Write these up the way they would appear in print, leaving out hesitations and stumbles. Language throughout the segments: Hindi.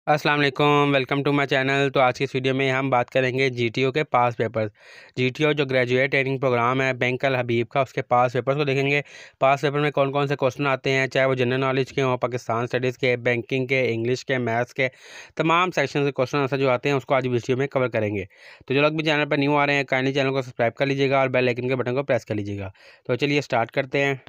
अस्सलाम वालेकुम, वेलकम टू माय चैनल। तो आज की इस वीडियो में हम बात करेंगे जीटीओ के पास पेपर्स। जीटीओ जो ग्रेजुएट ट्रेनिंग प्रोग्राम है बैंक अल हबीब का, उसके पास पेपर्स को देखेंगे। पास पेपर में कौन कौन से क्वेश्चन आते हैं, चाहे वो जनरल नॉलेज के हों, पाकिस्तान स्टडीज़ के, बैंकिंग के, इंग्लिश के, मैथ्स के, तमाम सेक्शन के क्वेश्चन आंसर जो आते हैं उसको आज वीडियो में कवर करेंगे। तो जो लोग भी चैनल पर न्यू आ रहे हैं, काइंडली चैनल को सब्सक्राइब कर लीजिएगा और बेल आइकन के बटन को प्रेस कर लीजिएगा। तो चलिए स्टार्ट करते हैं।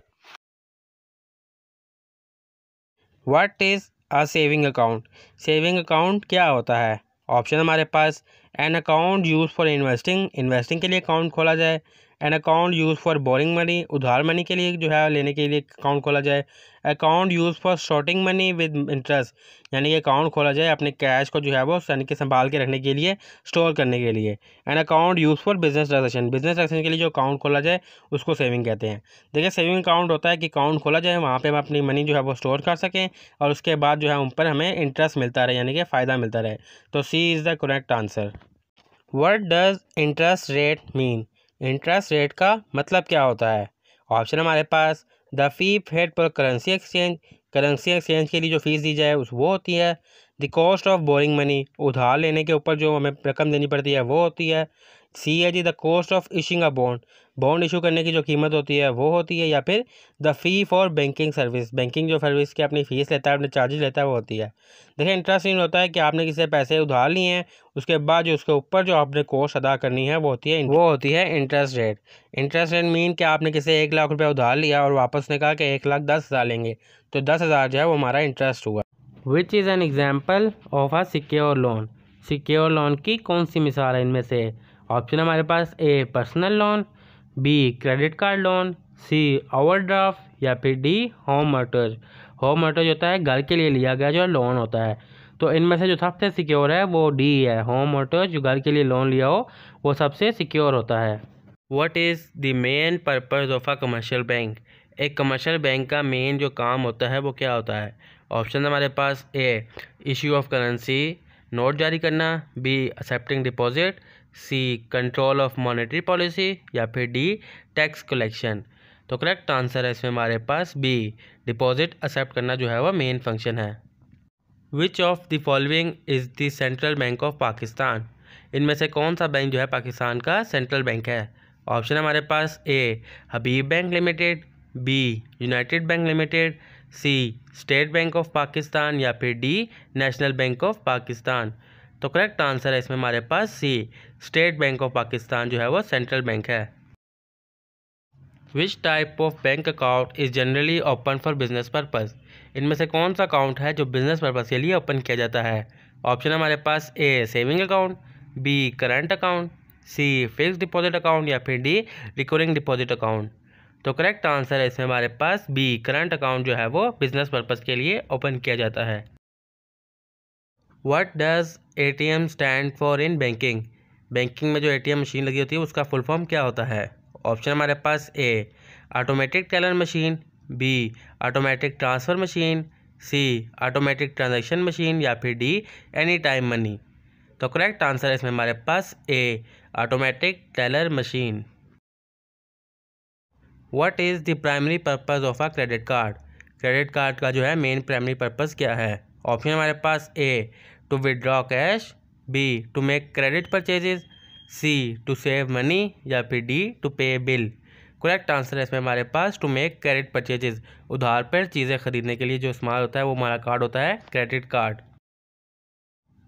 What is a saving account? Saving account क्या होता है? ऑप्शन हमारे पास, an account use for investing, investing के लिए अकाउंट खोला जाए। An account use for borrowing money, उधार मनी के लिए जो है लेने के लिए अकाउंट खोला जाए। Account use for shorting money with interest, यानी कि अकाउंट खोला जाए अपने कैश को जो है वो यानी कि संभाल के रखने के लिए, स्टोर करने के लिए। N account use for business transaction, business transaction के लिए जो अकाउंट खोला जाए उसको सेविंग कहते हैं। देखिए, सेविंग अकाउंट होता है कि अकाउंट खोला जाए, वहाँ पर हम अपनी मनी जो है वो स्टोर कर सकें और उसके बाद जो है उन पर हमें इंटरेस्ट मिलता रहे, यानी कि फ़ायदा मिलता रहे। तो C is the correct answer. What does interest rate mean? Interest rate का मतलब क्या होता है? ऑप्शन हमारे पास, the fee paid per currency exchange, currency exchange के लिए जो फीस दी जाए उस वो होती है। The cost of boring money, उधार लेने के ऊपर जो हमें रकम देनी पड़ती है वो होती है। सी है जी, the cost of issuing a bond, bond issue करने की जो कीमत होती है वो होती है। या फिर the fee for banking service, banking जो सर्विस की अपनी फ़ीस लेता है, अपने चार्जेस लेता है, वो होती है। देखिए, इंटरेस्ट इन होता है कि आपने किसी से पैसे उधार लिए हैं, उसके बाद जो उसके ऊपर जो आपने कॉस्ट अदा करनी है वो होती है interest rate. Interest rate mean कि आपने किसी से 1 लाख रुपये उधार लिया और वापस ने कहा कि 1,10,000 लेंगे, तो 10,000 जो है वो हमारा इंटरेस्ट हुआ। Which is an example of a secure loan? Secure loan की कौन सी मिसाल है इनमें से? ऑप्शन हमारे पास, A personal loan, B credit card loan, C overdraft, या फिर D home mortgage. Home mortgage होता है घर के लिए लिया गया जो लोन होता है। तो इनमें से जो सबसे सिक्योर है वो डी है, होम मॉर्टगेज। जो घर के लिए लोन लिया हो वो सबसे सिक्योर होता है। What is the main purpose of a commercial bank? एक कमर्शियल बैंक का मेन जो काम होता है वो क्या होता है? ऑप्शन हमारे पास, A issue of currency, note जारी करना, B accepting deposit, C control of monetary policy, या फिर डी टैक्स कलेक्शन। तो करेक्ट आंसर है इसमें हमारे पास बी, डिपॉजिट एक्सेप्ट करना जो है वह मेन फंक्शन है। विच of the following is the central bank of Pakistan? इनमें से कौन सा बैंक जो है पाकिस्तान का सेंट्रल बैंक है? ऑप्शन हमारे पास, A Habib Bank Limited, B United Bank Limited, C State bank of Pakistan, या फिर D National Bank of Pakistan. तो करेक्ट आंसर है इसमें हमारे पास C, State bank of Pakistan जो है वो सेंट्रल बैंक है। Which type of bank account is generally open for business purpose? इनमें से कौन सा अकाउंट है जो बिजनेस पर्पज़ के लिए ओपन किया जाता है? ऑप्शन हमारे पास, A saving account, B current account, C fix deposit account, या फिर डी रिकरिंग डिपॉजिट अकाउंट। तो करेक्ट आंसर है इसमें हमारे पास बी, करंट अकाउंट जो है वो बिजनेस पर्पज़ के लिए ओपन किया जाता है। What does ATM stand for in banking? Banking में जो एटीएम मशीन लगी होती है उसका फुल फॉर्म क्या होता है? ऑप्शन हमारे पास, A automatic teller machine, B automatic transfer machine, C automatic transaction machine, या फिर डी एनी टाइम मनी। तो करेक्ट आंसर है इसमें हमारे पास A, automatic teller machine. What is the primary purpose of a credit card? Credit card का जो है मेन प्राइमरी पर्पज़ क्या है? ऑप्शन हमारे पास, A to withdraw cash, B to make credit purchases, C to save money, या फिर D to pay bill. Correct answer है इसमें हमारे पास टू मेक क्रेडिट परचेजेस, उधार पर चीज़ें खरीदने के लिए जो इस्तेमाल होता है वो हमारा कार्ड होता है credit card.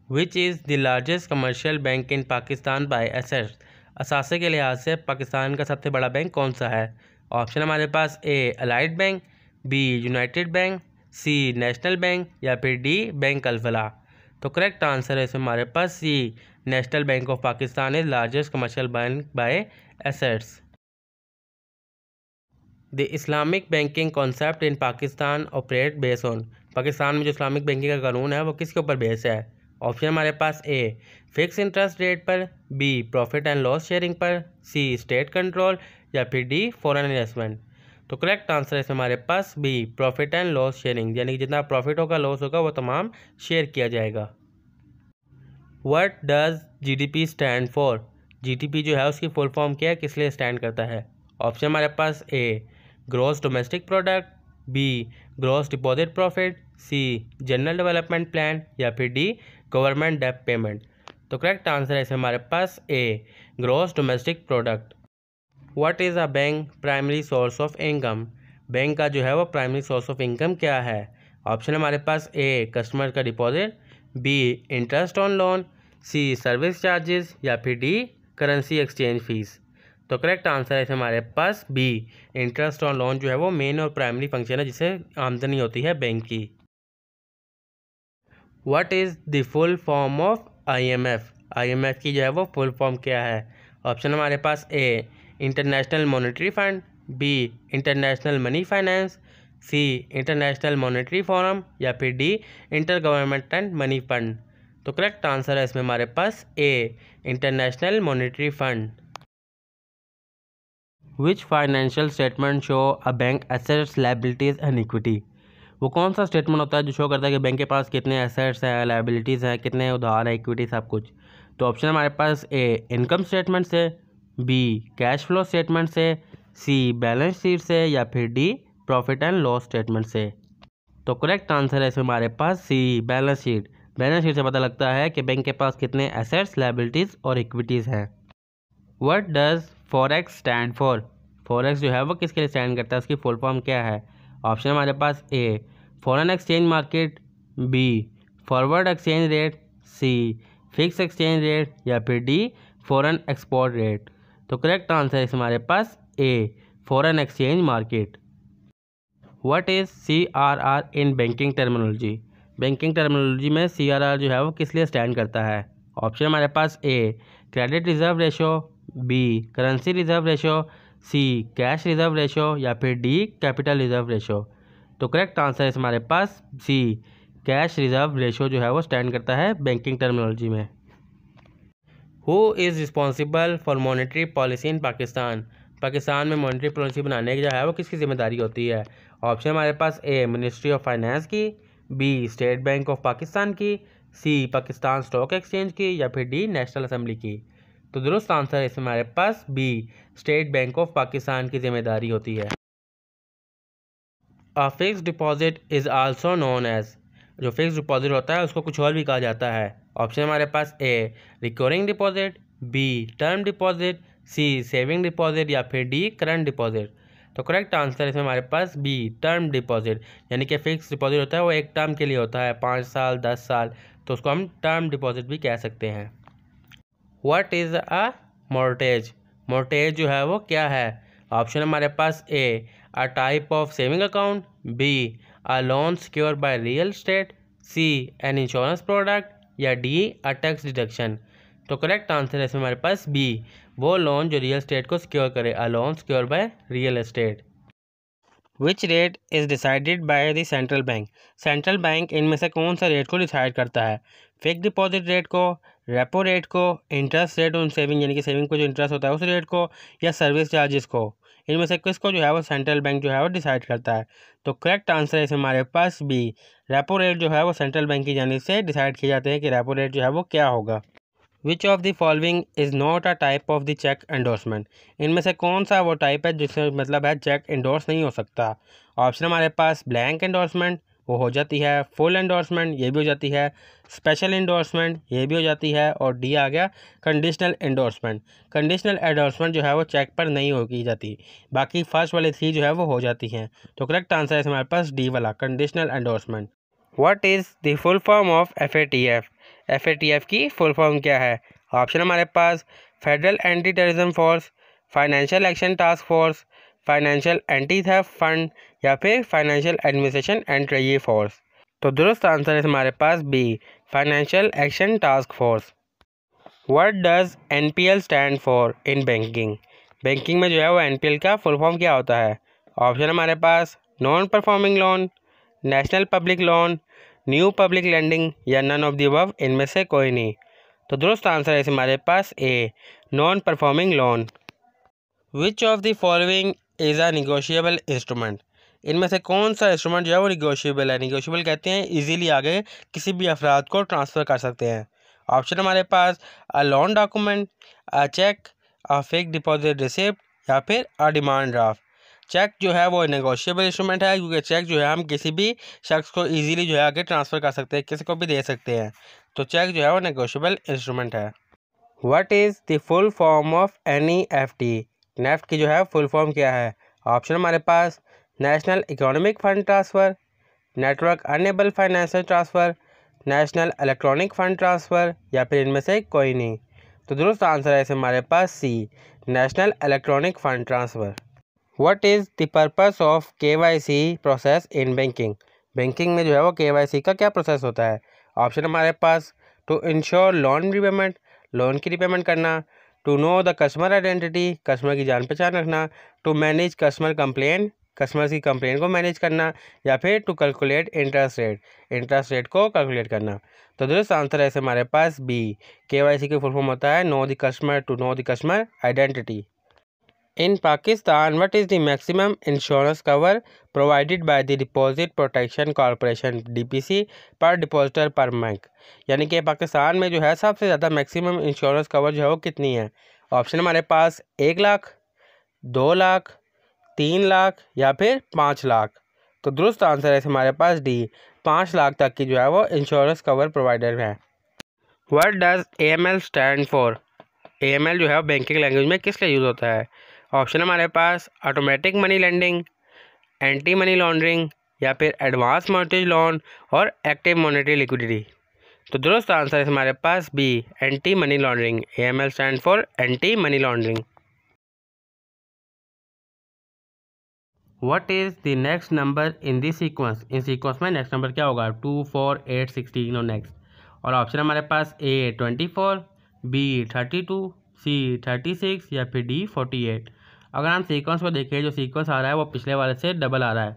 Which is the largest commercial bank in Pakistan by assets? असासे के लिहाज से पाकिस्तान का सबसे बड़ा बैंक कौन सा है? ऑप्शन हमारे पास, A Allied Bank, B United Bank, C National Bank, या फिर डी बैंक अल-फलाह। तो करेक्ट आंसर है इसमें हमारे पास C, National Bank of Pakistan is largest commercial bank by assets. The Islamic banking concept in Pakistan operate base on? Pakistan में जो इस्लामिक बैंकिंग का कानून है वो किसके ऊपर बेस है? ऑप्शन हमारे पास, ए फिक्स इंटरेस्ट रेट पर, B profit and loss sharing पर, सी स्टेट कंट्रोल, या फिर डी फॉरेन इन्वेस्टमेंट। तो करेक्ट आंसर है हमारे पास B, profit and loss sharing, यानी कि जितना प्रॉफिट होगा लॉस होगा वो तमाम शेयर किया जाएगा। What does GDP stand for? GDP जो है उसकी फुल फॉर्म क्या है, किस लिए स्टैंड करता है? ऑप्शन हमारे पास, A gross domestic product, B gross deposit profit, C general development plan या फिर डी गवर्नमेंट डेब्ट पेमेंट। तो करेक्ट आंसर है इसमें हमारे पास A gross domestic product. What is a bank primary source of income? Bank का जो है वो प्राइमरी सोर्स ऑफ इनकम क्या है? ऑप्शन हमारे पास ए कस्टमर का deposit, B interest on loan, C service charges या फिर डी करेंसी एक्सचेंज फीस। तो करेक्ट आंसर है इसमें हमारे पास बी इंटरेस्ट ऑन लोन जो है वो मेन और प्राइमरी फंक्शन है जिससे आमदनी होती है बैंक की। What is the full form of IMF? IMF की जो है वो फुल फॉर्म क्या है? ऑप्शन हमारे पास A international monetary fund, B international money finance, C international monetary forum या फिर D inter governmental money fund. तो करेक्ट आंसर है इसमें हमारे पास A international monetary fund. Which financial statement show a bank assets liabilities and equity? वो कौन सा स्टेटमेंट होता है जो शो करता है कि बैंक के पास कितने एसेट्स हैं, लायबिलिटीज़ हैं, कितने उधार है, इक्विटी सब कुछ? तो ऑप्शन हमारे पास ए इनकम स्टेटमेंट से, बी कैश फ्लो स्टेटमेंट से, सी बैलेंस शीट से या फिर D profit and loss statement से। तो करेक्ट आंसर है इसमें हमारे पास सी बैलेंस शीट। बैलेंस शीट से पता लगता है कि बैंक के पास कितने एसेट्स, लायबिलिटीज़ और इक्विटीज़ हैं। What does forex stand for? Forex जो है वो किसके लिए स्टैंड करता है, उसकी फुल फॉर्म क्या है? ऑप्शन हमारे पास A foreign exchange market, B forward exchange rate, C fix exchange rate या फिर डी फॉरेन एक्सपोर्ट रेट। तो करेक्ट आंसर है हमारे पास A foreign exchange market. What is CRR in banking terminology? Banking terminology में CRR जो है वो किस लिए स्टैंड करता है? ऑप्शन हमारे पास A credit reserve ratio, B currency reserve ratio, C cash reserve ratio या फिर डी कैपिटल रिजर्व रेशो। तो करेक्ट आंसर है हमारे पास सी कैश रिजर्व रेशो जो है वो स्टैंड करता है बैंकिंग टर्मिनोलॉजी में। Who is responsible for monetary policy in Pakistan? Pakistan में मॉनेटरी पॉलिसी बनाने की जो है वो किसकी जिम्मेदारी होती है? ऑप्शन हमारे पास ए मिनिस्ट्री ऑफ फाइनेंस की, B state bank of Pakistan की, सी पाकिस्तान स्टॉक एक्सचेंज की या फिर डी नेशनल असेंबली की। तो दुरुस्त आंसर है इसमें हमारे पास B state bank of Pakistan की जिम्मेदारी होती है। A fix deposit is also known as? जो फिक्स डिपॉजिट होता है उसको कुछ और भी कहा जाता है। ऑप्शन हमारे पास A recurring deposit, B term deposit, C saving deposit या फिर डी करंट डिपॉजिट। तो करेक्ट आंसर है इसमें हमारे पास बी टर्म डिपॉजिट, यानी कि फिक्स डिपॉजिट होता है वो एक टर्म के लिए होता है, 5 साल 10 साल, तो उसको हम टर्म डिपॉजिट भी कह सकते हैं। What is a mortgage? Mortgage जो है वो क्या है? ऑप्शन हमारे पास A a type of saving account, B a loan secure by real estate, C an insurance product या डी अ टैक्स डिडक्शन। तो करेक्ट आंसर है इसमें हमारे पास बी वो लोन जो रियल एस्टेट को सिक्योर करे, a loan secure by real estate. Which rate is decided by the central bank? Central bank इनमें से कौन सा रेट को डिसाइड करता है? फिक्स डिपॉजिट रेट को, रेपो रेट को, इंटरेस्ट रेट ऑन सेविंग यानी कि सेविंग को जो इंटरेस्ट होता है उस रेट को, या सर्विस चार्जेस को? इनमें से किसको जो है वो सेंट्रल बैंक जो है वो डिसाइड करता है? तो करेक्ट आंसर है इसमें हमारे पास बी रेपो रेट जो है वो सेंट्रल बैंक की जानिब से डिसाइड किए जाते हैं कि रेपो रेट जो है वो क्या होगा। Which of the following is not a type of the cheque endorsement? इनमें से कौन सा वो टाइप है जिसमें मतलब है चेक एंडोर्स नहीं हो सकता? ऑप्शन हमारे पास ब्लैंक एंडोर्समेंट वो हो जाती है, फुल एंडोर्समेंट ये भी हो जाती है, स्पेशल एंडोर्समेंट ये भी हो जाती है, और डी आ गया कंडीशनल एंडोर्समेंट। कंडीशनल एंडोर्समेंट जो है वो चेक पर नहीं हो की जाती, बाकी फर्स्ट वाली थ्री जो है वो हो जाती हैं। तो करेक्ट आंसर है हमारे पास डी वाला conditional endorsement. What is the full form of FATF? FATF की फुल फॉर्म क्या है? ऑप्शन हमारे पास federal anti terrorism force, financial action task force, financial anti theft fund या फिर financial administration and treasury force. तो दुरुस्त आंसर है हमारे पास B financial action task force. What does NPL stand for in banking? Banking में जो है वो NPL का फुल फॉर्म क्या होता है? ऑप्शन हमारे पास non performing loan, national public loan, new public lending या नन ऑफ द अबव, इनमें से कोई नहीं। तो दुरुस्त आंसर है हमारे पास A non performing loan. Which of the following is a negotiable instrument? इनमें से कौन सा इंस्ट्रूमेंट जो है वो निगोशिएबल है? निगोशिएबल कहते हैं इजीली आगे किसी भी अफराद को ट्रांसफ़र कर सकते हैं। ऑप्शन हमारे पास a loan document, a cheque, a fixed deposit receipt या फिर अ डिमांड ड्राफ्ट। चेक जो है वो नेगोशिएबल इंस्ट्रूमेंट है, क्योंकि चेक जो है हम किसी भी शख्स को इजीली जो है आगे ट्रांसफ़र कर सकते हैं, किसी को भी दे सकते हैं। तो चेक जो है वो नेगोशिएबल इंस्ट्रूमेंट है। What is the full form of NEFT? NEFT की जो है फुल फॉर्म क्या है? ऑप्शन हमारे पास national economic fund transfer, network enable financial transfer, national electronic fund transfer, या फिर इनमें से कोई नहीं। तो दुरुस्त आंसर है इसे हमारे पास C, national electronic fund transfer. What is the purpose of KYC process in banking? Banking में जो है वो KYC का क्या प्रोसेस होता है? ऑप्शन हमारे पास to insure loan repayment, loan की रिपेमेंट करना, to know the customer identity, customer की जान पहचान रखना, to manage customer complain, customer की कंप्लेन को मैनेज करना, या फिर to calculate interest rate, interest rate को कैलकुलेट करना। तो दुरुस्त आंसर है इसे हमारे पास बी, KYC की फुल फॉर्म होता है know the customer, to know the customer identity. In Pakistan, what is the maximum insurance cover provided by the Deposit Protection Corporation DPC per depositor per month? यानी कि पाकिस्तान में जो है सबसे ज़्यादा मैक्सिमम इंश्योरेंस कवर जो है वो कितनी है? ऑप्शन हमारे पास 1 लाख, 2 लाख, 3 लाख, या फिर 5 लाख। तो दुरुस्त आंसर है हमारे पास डी, 5 लाख तक की जो है वो इंश्योरेंस कवर प्रोवाइडर है। What does AML stand for? AML जो है बैंकिंग लैंग्वेज में किस लिए यूज़ होता है? ऑप्शन हमारे पास automatic money lending, anti money laundering, या फिर एडवांस मॉर्गेज लोन और एक्टिव मॉनेटरी लिक्विडिटी। तो दुरुस्त आंसर है हमारे पास B, anti money laundering. AML stand for anti money laundering. What is the next number in the sequence? इन सीक्वेंस में नेक्स्ट नंबर क्या होगा? 2, 4, 8, 16 और नेक्स्ट। और ऑप्शन हमारे पास ए 24, बी 32, सी 36, या फिर डी 48। अगर हम सीक्वेंस को देखें, जो सीक्वेंस आ रहा है वो पिछले वाले से डबल आ रहा है।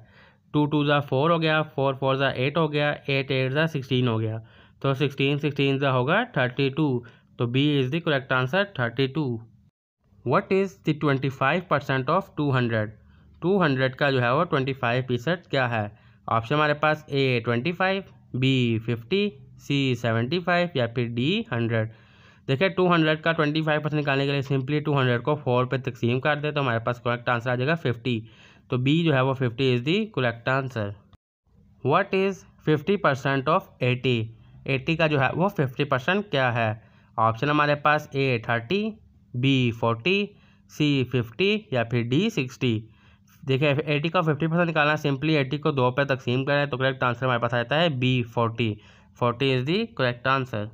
2 2 ज़ा 4 हो गया, 4 4 ज़ा 8 हो गया, 8 8 ज़ा 16 हो गया। तो 16 16 ज़ा होगा 32। तो B is the correct answer 32। What is the 25% of 200? 200 का जो है वो 25% क्या है? ऑप्शन हमारे पास ए 25, बी 50, सी 75, या फिर डी 100। देखिए 200 का 25% निकालने के लिए सिंपली 200 को 4 पे तकसीम कर दे तो हमारे पास करेक्ट आंसर आ जाएगा 50। तो बी जो है वो 50 is the correct answer. What is 50% of 80? 80 का जो है वो 50% क्या है? ऑप्शन हमारे पास ए 30, बी 40, सी 50, या फिर डी 60। देखिए 80 का 50% निकालना, सिंपली 80 को 2 पे तकसीम करें तो करेक्ट आंसर हमारे पास आता है B 40। 40 is the correct answer.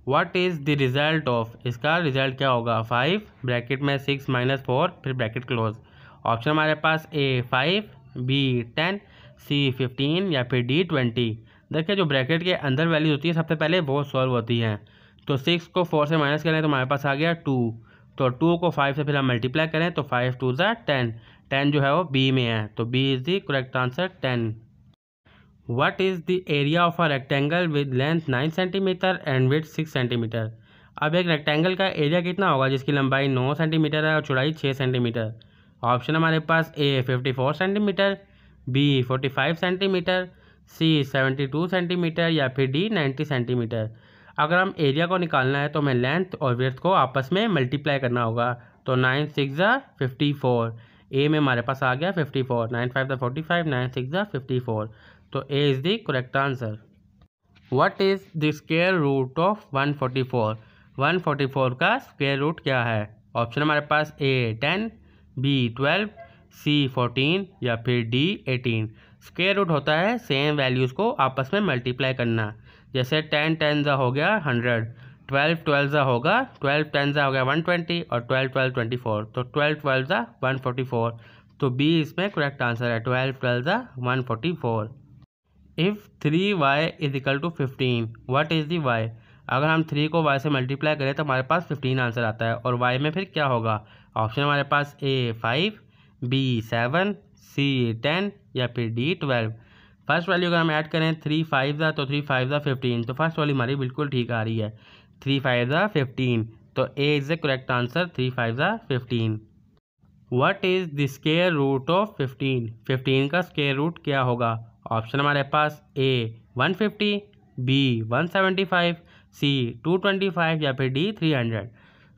What is the result of? इसका रिज़ल्ट क्या होगा? 5 ब्रैकेट में 6 - 4 फिर ब्रैकेट क्लोज। ऑप्शन हमारे पास ए 5, बी 10, सी 15, या फिर डी 20। देखिए जो ब्रैकेट के अंदर वैल्यूज होती है सबसे पहले वो सॉल्व होती हैं। तो 6 को 4 से माइनस करें तो हमारे पास आ गया 2। तो 2 को 5 से फिर हम मल्टीप्लाई करें तो 5 2 ज़ा 10। 10 जो है वो बी में है, तो B is the correct answer 10। What is the area of a rectangle with length 9 centimetre and width 6 centimetre? अब एक रेक्टेंगल का एरिया कितना होगा जिसकी लंबाई 9 सेंटीमीटर है और चौड़ाई 6 सेंटीमीटर? ऑप्शन हमारे पास ए 54 सेंटीमीटर, बी 45 सेंटीमीटर, सी 72 सेंटीमीटर, या फिर डी 90 सेंटीमीटर। अगर हम एरिया को निकालना है तो हमें लेंथ और विड्थ को आपस में मल्टीप्लाई करना होगा। तो 9 6 ज़ा 54, ए में हमारे पास आ गया 54, 9 5 ज़ा 45, 9 6 ज़ा 54। तो A is the correct answer. What is the square root of 144? 144 का स्क्वायर रूट क्या है? ऑप्शन हमारे पास ए 10, बी 12, सी 14, या फिर डी 18। स्क्वायर रूट होता है सेम वैल्यूज़ को आपस में मल्टीप्लाई करना। जैसे 10 10 ज़ा हो गया 100, 12 12 ज़ा होगा 12 10 ज़ा हो गया 120, और 12 12 24। तो 12 12 ज़ा 144। तो बी इसमें करेक्ट आंसर है 12 12 ज़ा 144। If 3y is equal to 15, what is the y? अगर हम 3 को y से मल्टीप्लाई करें तो हमारे पास 15 आंसर आता है, और y में फिर क्या होगा? ऑप्शन हमारे पास ए 5, बी 7, सी 10, या फिर डी 12। फर्स्ट वैल्यू अगर हम ऐड करें 3 5 ज़ा तो 3 5 ज़ा 15, तो फर्स्ट वाली हमारी बिल्कुल ठीक आ रही है। 3 5 ज़ा 15, तो A is the correct answer 3 5 ज़ा 15। What is the square root of 15? 15 का स्क्वायर रूट क्या होगा? ऑप्शन हमारे पास ए 150, बी 175, सी 225, या फिर डी 300।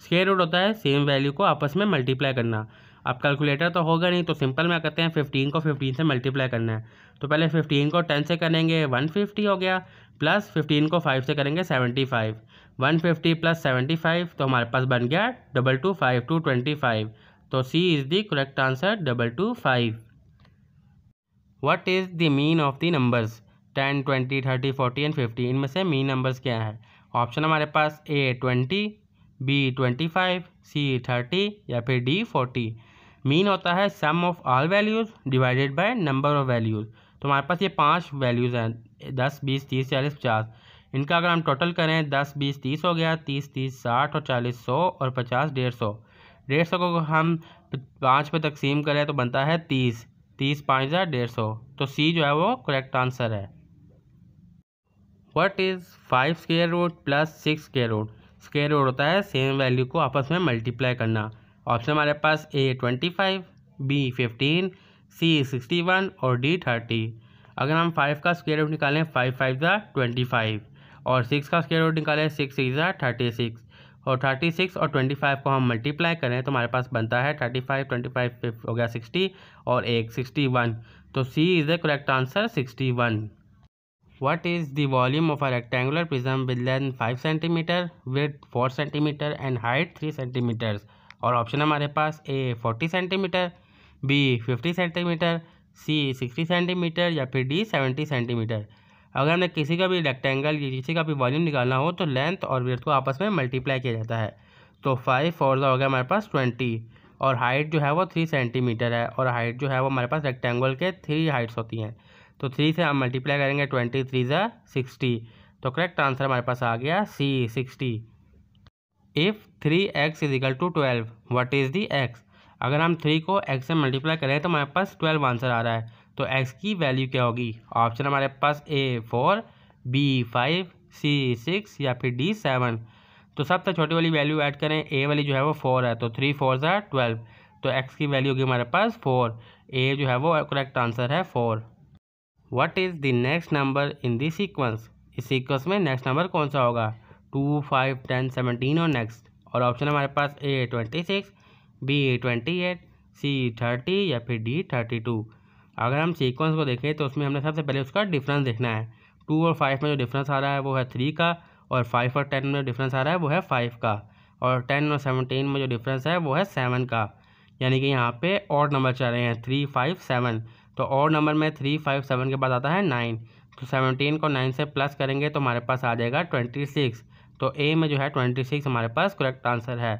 स्क्वायर रूट होता है सेम वैल्यू को आपस में मल्टीप्लाई करना। अब कैलकुलेटर तो होगा नहीं, तो सिंपल में करते हैं 15 को 15 से मल्टीप्लाई करना है। तो पहले 15 को 10 से करेंगे 150 हो गया, प्लस 15 को 5 से करेंगे 75, 150 प्लस 75 तो हमारे पास बन गया 225 तो C is the correct answer 225। What is the mean of the numbers 10, 20, 30, 40 and 50? इनमें से मीन नंबर्स क्या है? ऑप्शन हमारे पास ए 20, बी 25, सी 30 या फिर डी 40। मीन होता है sum of all values divided by number of values. तो हमारे पास ये 5 वैल्यूज़ हैं 10, 20, 30, 40, 50। इनका अगर हम टोटल करें 10, 20, 30 हो गया, 30, 30, 60 और 40, 100 और 50, 150। 150 को हम 5 पे तकसीम करें तो बनता है 30, 30 5 150। तो सी जो है वो करेक्ट आंसर है। What is 5 square root plus 6 square root? Square root होता है सेम वैल्यू को आपस में मल्टीप्लाई करना। ऑप्शन हमारे पास ए 25, बी 15, सी 61 और डी 30। अगर हम 5 का स्क्वायर रूट निकालें 5 5 25 और 6 का स्क्वायर रूट निकालें 6 6 36 और 36 और 25 को हम मल्टीप्लाई करें तो हमारे पास बनता है 35, 25 हो गया 60 और 1 61। तो C is the correct answer 61। What is the volume of a rectangular prism with length 5 cm, width 4 cm and height 3 cm? और ऑप्शन हमारे पास ए 40 सेंटीमीटर, बी 50 सेंटीमीटर, सी 60 सेंटीमीटर या फिर डी 70 सेंटीमीटर। अगर हमने किसी का भी रेक्टेंगल या किसी का भी वॉल्यूम निकालना हो तो लेंथ और विड्थ को आपस में मल्टीप्लाई किया जाता है। तो 5 4 हो गया हमारे पास 20 और हाइट जो है वो 3 सेंटीमीटर है और हाइट जो है वो हमारे पास रेक्टेंगल के 3 हाइट्स होती हैं। तो 3 से हम मल्टीप्लाई करेंगे 20 3 60। तो करेक्ट आंसर हमारे पास आ गया C 60। If 3x is equal to 12 what is the x? अगर हम 3 को x से मल्टीप्लाई करें तो हमारे पास 12 आंसर आ रहा है। तो x की वैल्यू क्या होगी? ऑप्शन हमारे पास ए 4, बी 5, सी 6 या फिर डी 7। तो सबसे छोटी वाली वैल्यू ऐड करें, ए वाली जो है वो 4 है तो 3 4 12। तो x की वैल्यू होगी हमारे पास 4। ए जो है वो करेक्ट आंसर है 4। What is the next number in the sequence? इस सीक्वेंस में नेक्स्ट नंबर कौन सा होगा? 2, 5, 10, 17 और नेक्स्ट। और ऑप्शन हमारे पास ए 26, बी 28, सी 30 या फिर डी 32। अगर हम सीक्वेंस को देखें तो उसमें हमने सबसे पहले उसका डिफरेंस देखना है। 2 और 5 में जो डिफरेंस आ रहा है वो है 3 का और 5 और 10 में जो डिफरेंस आ रहा है वो है 5 का और 10 और 17 में जो डिफरेंस है वो है 7 का। यानी कि यहाँ पे ऑड नंबर चल रहे हैं 3 5 7। तो ऑड नंबर में 3 5 7 के बाद आता है 9। तो 17 को 9 से प्लस करेंगे तो हमारे पास आ जाएगा 26। तो ए में जो है 26 हमारे पास करेक्ट आंसर है।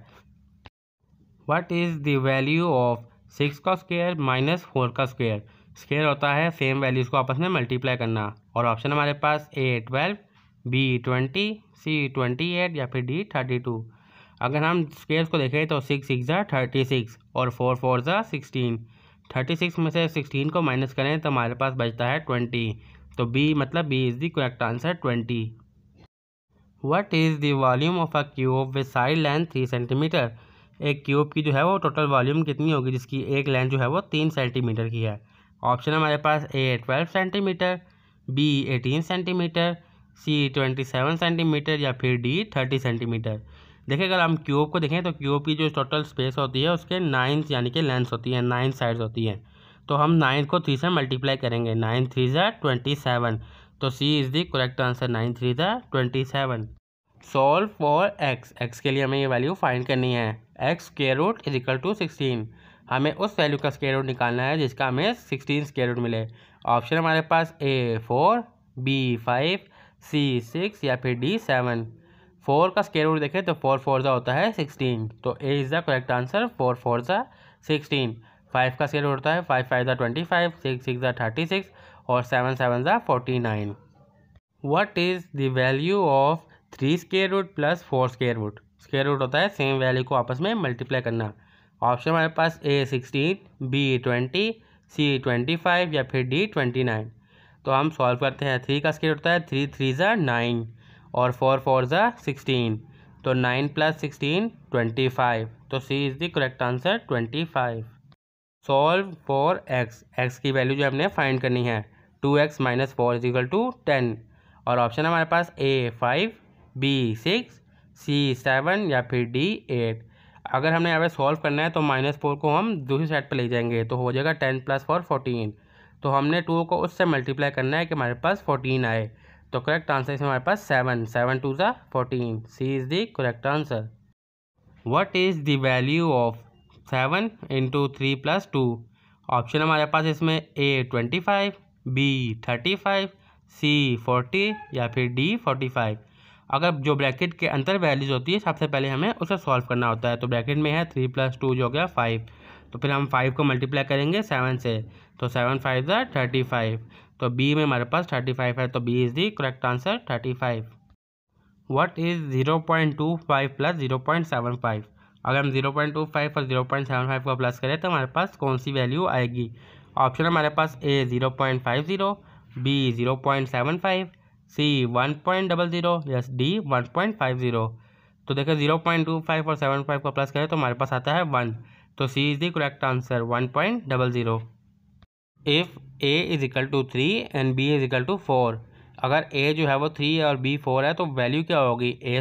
What is the value of 6 का स्क्वायर माइनस 4 का स्क्वायर? स्क्वायर होता है सेम वैल्यूज़ को आपस में मल्टीप्लाई करना। और ऑप्शन हमारे पास ए 12, बी 20, सी 28 या फिर डी 32। अगर हम स्क्वायर्स को देखें तो 6 6 36 और 4 4 16। 36 में से 16 को माइनस करें तो हमारे पास बचता है 20। तो बी मतलब B is the correct answer 20। What is the volume of a cube with side length 3 centimetre? एक क्यूब की जो है वो टोटल वॉल्यूम कितनी होगी जिसकी एक लेंथ जो है वो 3 सेंटीमीटर की है? ऑप्शन हमारे पास ए 12 सेंटीमीटर, बी 18 सेंटीमीटर, सी 27 सेंटीमीटर या फिर डी 30 सेंटीमीटर। देखिए अगर हम क्यूब को देखें तो क्यूब की जो टोटल स्पेस होती है उसके 9 यानी कि लेंथ्स होती हैं, 9 साइड्स होती हैं। तो हम 9 को 3 से मल्टीप्लाई करेंगे, 9 3 27। तो C is the correct answer 9 3 27। Solve for x के लिए हमें ये वैल्यू फाइंड करनी है। X square root is equal to 16। हमें उस वैल्यू का स्क्वायर रूट निकालना है जिसका हमें 16 स्क्वायर रूट मिले। ऑप्शन हमारे पास ए 4, बी 5, सी 6 या फिर डी 7। 4 का स्क्वायर रूट देखें तो 4 4 होता है 16। तो A is the correct answer 4 4 16। 5 का स्क्वायर रूट होता है 5 5 25, 6 6 36 और 7 7 49। What is the value of 3 square root plus 4 square root? Square root होता है सेम वैल्यू को आपस में मल्टीप्लाई करना। ऑप्शन हमारे पास ए 16, बी 20, सी 25 या फिर डी 29। तो हम सॉल्व करते हैं। 3 का स्क्वायर होता है 3 3 9 और 4 4 16। तो 9 प्लस 16 25। तो C is the correct answer 25। Solve for x की वैल्यू जो हमने फाइंड करनी है 2x minus 4 is equal to 10। और ऑप्शन हमारे पास ए 5, बी 6, सी 7 या फिर डी 8। अगर हमने यहाँ पे सॉल्व करना है तो -4 को हम दूसरी साइड पे ले जाएंगे, तो हो जाएगा 10 + 4 14। तो हमने 2 को उससे मल्टीप्लाई करना है कि हमारे पास 14 आए। तो करेक्ट आंसर इसमें हमारे पास 7 7 2 ज़ा 14। C is the correct answer. What is the value of 7 × 3 + 2? Option हमारे पास इसमें A 25, B 35, C 40 या फिर D 45। अगर जो ब्रैकेट के अंदर वैल्यूज होती है सबसे पहले हमें उसे सॉल्व करना होता है। तो ब्रैकेट में है 3 + 2 जो हो गया 5, तो फिर हम 5 को मल्टीप्लाई करेंगे 7 से, तो 7 5 ज़ा 35। तो B में हमारे पास 35 है, तो B is the correct answer 35। What is 0.25 + 0.75? अगर हम 0.25 और 0.75 को प्लस करें तो हमारे पास कौन सी वैल्यू आएगी? ऑप्शन हमारे पास A 0.50, B 0.75, C 1.00 या D 1.50। तो देखो 0.25 और 75 को प्लस करें तो हमारे पास आता है 1, तो C is the correct answer 1.00। If A = 3 and B = 4, अगर A जो है वो 3 और B 4 है तो वैल्यू क्या होगी? A²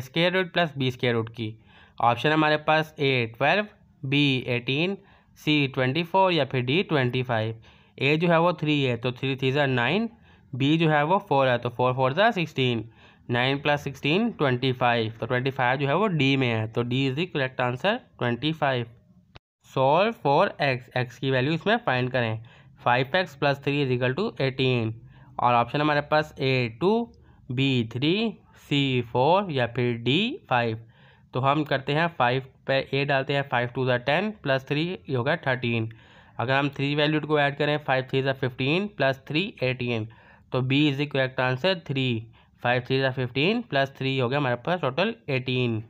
+ B² की। ऑप्शन हमारे पास A 12, B 18, C 24 या फिर D 25। A जो है वो 3 है तो 3 3 ज़ा 9, B जो है वो 4 है तो 4 4 ज़ा 16, 9 + 16 25, तो 25 जो है वो D में है, तो D is the correct answer 25। Solve for x की वैल्यू इसमें फाइंड करें। 5x + 3 = 18, और ऑप्शन हमारे पास A 2, B 3, C 4 या फिर D 5। तो हम करते हैं 5 पे A डालते हैं, 5 2 ज़ा 10 + 3 ये होगा 13। अगर हम 3 वैल्यू को ऐड करें 5 3 ज़ा 15 + 3 18, तो B is the correct answer 3। 5 3 ज़ा 15 + 3 हो गया हमारे पास total 18।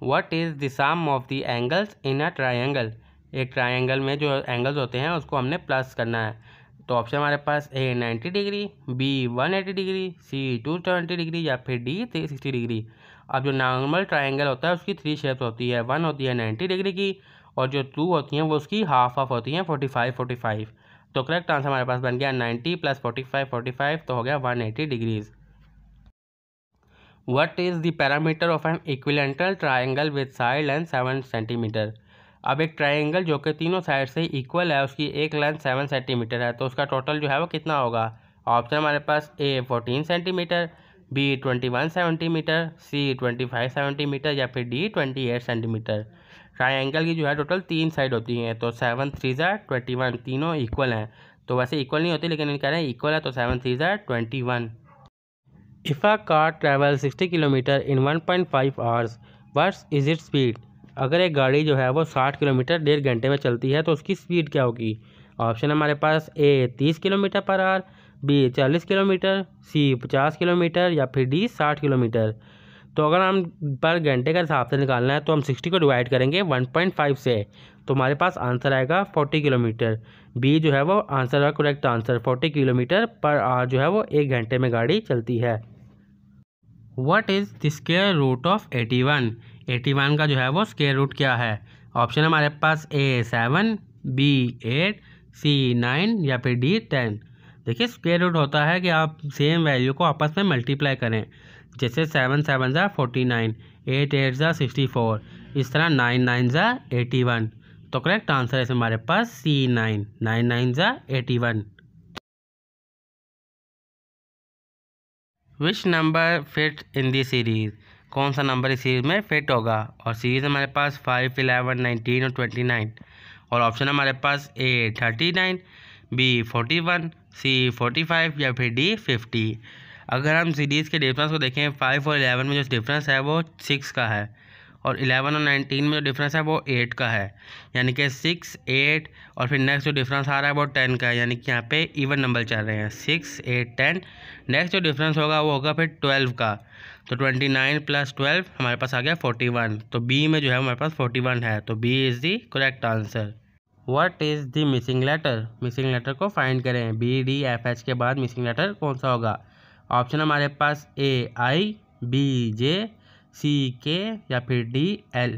What is the sum of the angles in a triangle? एक ट्रायंगल में जो एंगल्स होते हैं उसको हमने प्लस करना है। तो ऑप्शन हमारे पास A 90 degree, B 180 degree, C 270 degree या फिर D 360 डिग्री। अब जो नॉर्मल ट्रायंगल होता है उसकी 3 शेप्स होती है। 1 होती है 90 डिग्री की, और जो 2 होती हैं वो उसकी हाफ होती हैं 45 45। तो करेक्ट आंसर हमारे पास बन गया 90 + 45 45, तो हो गया 180 degrees. What is the parameter of an equilateral triangle with side length 7 centimetre? अब एक ट्रायंगल जो कि तीनों साइड से इक्वल है उसकी एक लेंथ 7 सेंटीमीटर है, तो उसका टोटल जो है वो कितना होगा? ऑप्शन हमारे पास A 14 centimetre, B 21 centimetre, C 25 centimetre या फिर D 28 सेंटीमीटर। ट्रायंगल की जो है टोटल 3 साइड होती हैं, तो 7 3 ज़ा 21, तीनों इक्वल हैं। तो वैसे इक्वल नहीं होती लेकिन इन कह रहे हैं इक्वल है, तो 7 3 ज़ा 21। If a car travels 60 kilometre in 1.5 hours, what is its speed? अगर एक गाड़ी जो है वो 60 किलोमीटर 1.5 घंटे में चलती है तो उसकी स्पीड क्या होगी? ऑप्शन हमारे पास A 30 kilometre per our, B 40 kilometre, C 50 kilometre या फिर D 60 किलोमीटर। तो अगर हम पर घंटे का हिसाब से निकालना है तो हम 60 को डिवाइड करेंगे 1.5 से, तो हमारे पास आंसर आएगा 40 किलोमीटर। बी जो है वो आंसर है correct answer, 40 kilometre per hour जो है वो 1 घंटे में गाड़ी चलती है। What is the square root of 81? 81 का जो है वो स्क्वायर रूट क्या है? ऑप्शन हमारे पास A 7, B 8, C 9 या फिर D 10। देखिए स्क्वायर रूट होता है कि आप सेम वैल्यू को आपस में मल्टीप्लाई करें, जैसे 7 7 ज़ा 49, 8 8 ज़ा 64, इस तरह 9 9 ज़ा 81। तो करेक्ट आंसर है हमारे पास C 9, 9 9 ज़ा 81। Which number fit in the series? कौन सा नंबर इस सीरीज़ में फिट होगा? और सीरीज़ हमारे पास 5, 11, 19 और 29, और ऑप्शन हमारे पास A 39, B 41, C 45 या फिर D 50। अगर हम सीरीज़ के डिफरेंस को देखें 5 और 11 में जो डिफरेंस है वो 6 का है, और 11 और 19 में जो डिफरेंस है वो 8 का है, यानी कि 6 8, और फिर नेक्स्ट जो डिफरेंस आ रहा है वो 10 का है, यानी कि यहाँ पे इवन नंबर चल रहे हैं 6 8 10। नेक्स्ट जो डिफरेंस होगा वो होगा फिर 12 का, तो 29 + 12 हमारे पास आ गया 41। तो बी में जो है हमारे पास 41 है, तो B is the correct answer. What is the missing letter? Missing letter को फाइंड करें। बी डी एफ एच के बाद मिसिंग लेटर कौन सा होगा? ऑप्शन हमारे पास A I, B J, C K या फिर D L।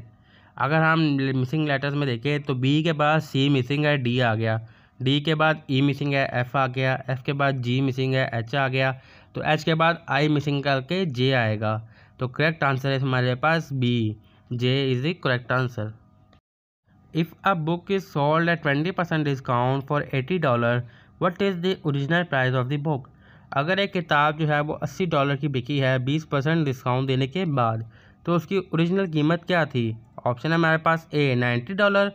अगर हम मिसिंग लेटर्स में देखें तो B के बाद C मिसिंग है, D आ गया, D के बाद E मिसिंग है, F आ गया, F के बाद G मिसिंग है, H आ गया, तो H के बाद I मिसिंग करके J आएगा। तो करेक्ट आंसर है हमारे पास B, J is the correct answer. If a book is sold at 20% discount for $80, what is the original price of the book. अगर एक किताब जो है वो $80 की बिकी है 20% डिस्काउंट देने के बाद, तो उसकी ओरिजिनल कीमत क्या थी। ऑप्शन है हमारे पास ए $90,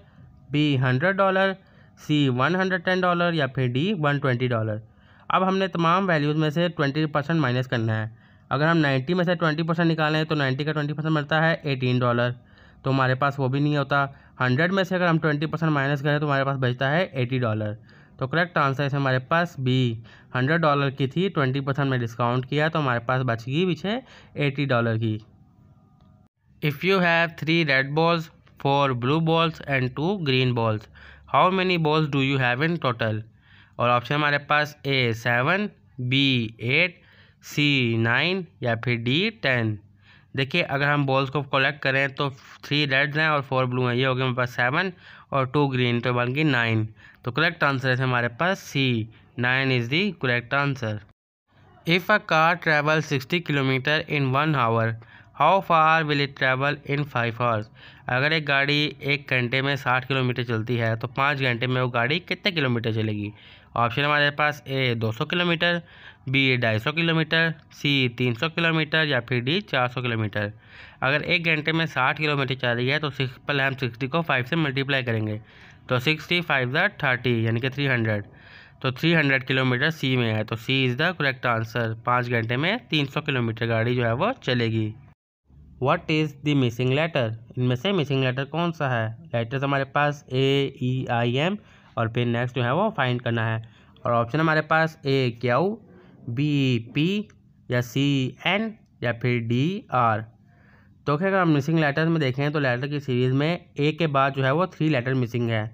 बी $100, सी $110 या फिर डी $120। अब हमने तमाम वैल्यूज़ में से 20% माइनस करना है। अगर हम 90 में से 20% निकालें तो 90 का 20% मिलता है $18, तो हमारे पास वो भी नहीं होता। 100 में से अगर हम 20% माइनस करें तो हमारे पास बचता है $80। तो करेक्ट आंसर है हमारे पास बी, $100 की थी, 20% में डिस्काउंट किया तो हमारे पास बच गई पीछे $80 की। If you have 3 red balls, 4 blue balls and 2 green balls, how many balls do you have in total. और ऑप्शन हमारे पास ए 7, बी 8, सी 9 या फिर डी 10। देखिए अगर हम बॉल्स को कलेक्ट करें तो 3 रेड्स हैं और 4 ब्लू हैं, ये हो गया हमारे पास 7 और 2 ग्रीन, तो बन गई 9। तो करेक्ट आंसर है हमारे पास C, 9 is the correct answer. If a car travel 60 kilometre in 1 hour, how far will it travel in 5 hours. अगर एक गाड़ी 1 घंटे में 60 किलोमीटर चलती है तो 5 घंटे में वो गाड़ी कितने किलोमीटर चलेगी। ऑप्शन हमारे पास ए 200 किलोमीटर, बी 250 किलोमीटर, सी 300 किलोमीटर या फिर डी 400 किलोमीटर। अगर 1 घंटे में 60 किलोमीटर चल रही है तो पहले हम 60 को 5 से मल्टीप्लाई करेंगे, तो 60 5 30 यानी कि 300। तो 300 किलोमीटर सी में है, तो C is the correct answer. 5 घंटे में 300 किलोमीटर गाड़ी जो है वो चलेगी। What is the missing letter. इनमें से मिसिंग लेटर कौन सा है। लेटर्स हमारे पास AEIM और फिर नेक्स्ट जो है वो फाइंड करना है। और ऑप्शन हमारे पास A Q, B P या C N या फिर D R। तो अगर हम मिसिंग लेटर्स में देखें तो लेटर की सीरीज़ में A के बाद जो है वो 3 लेटर मिसिंग है,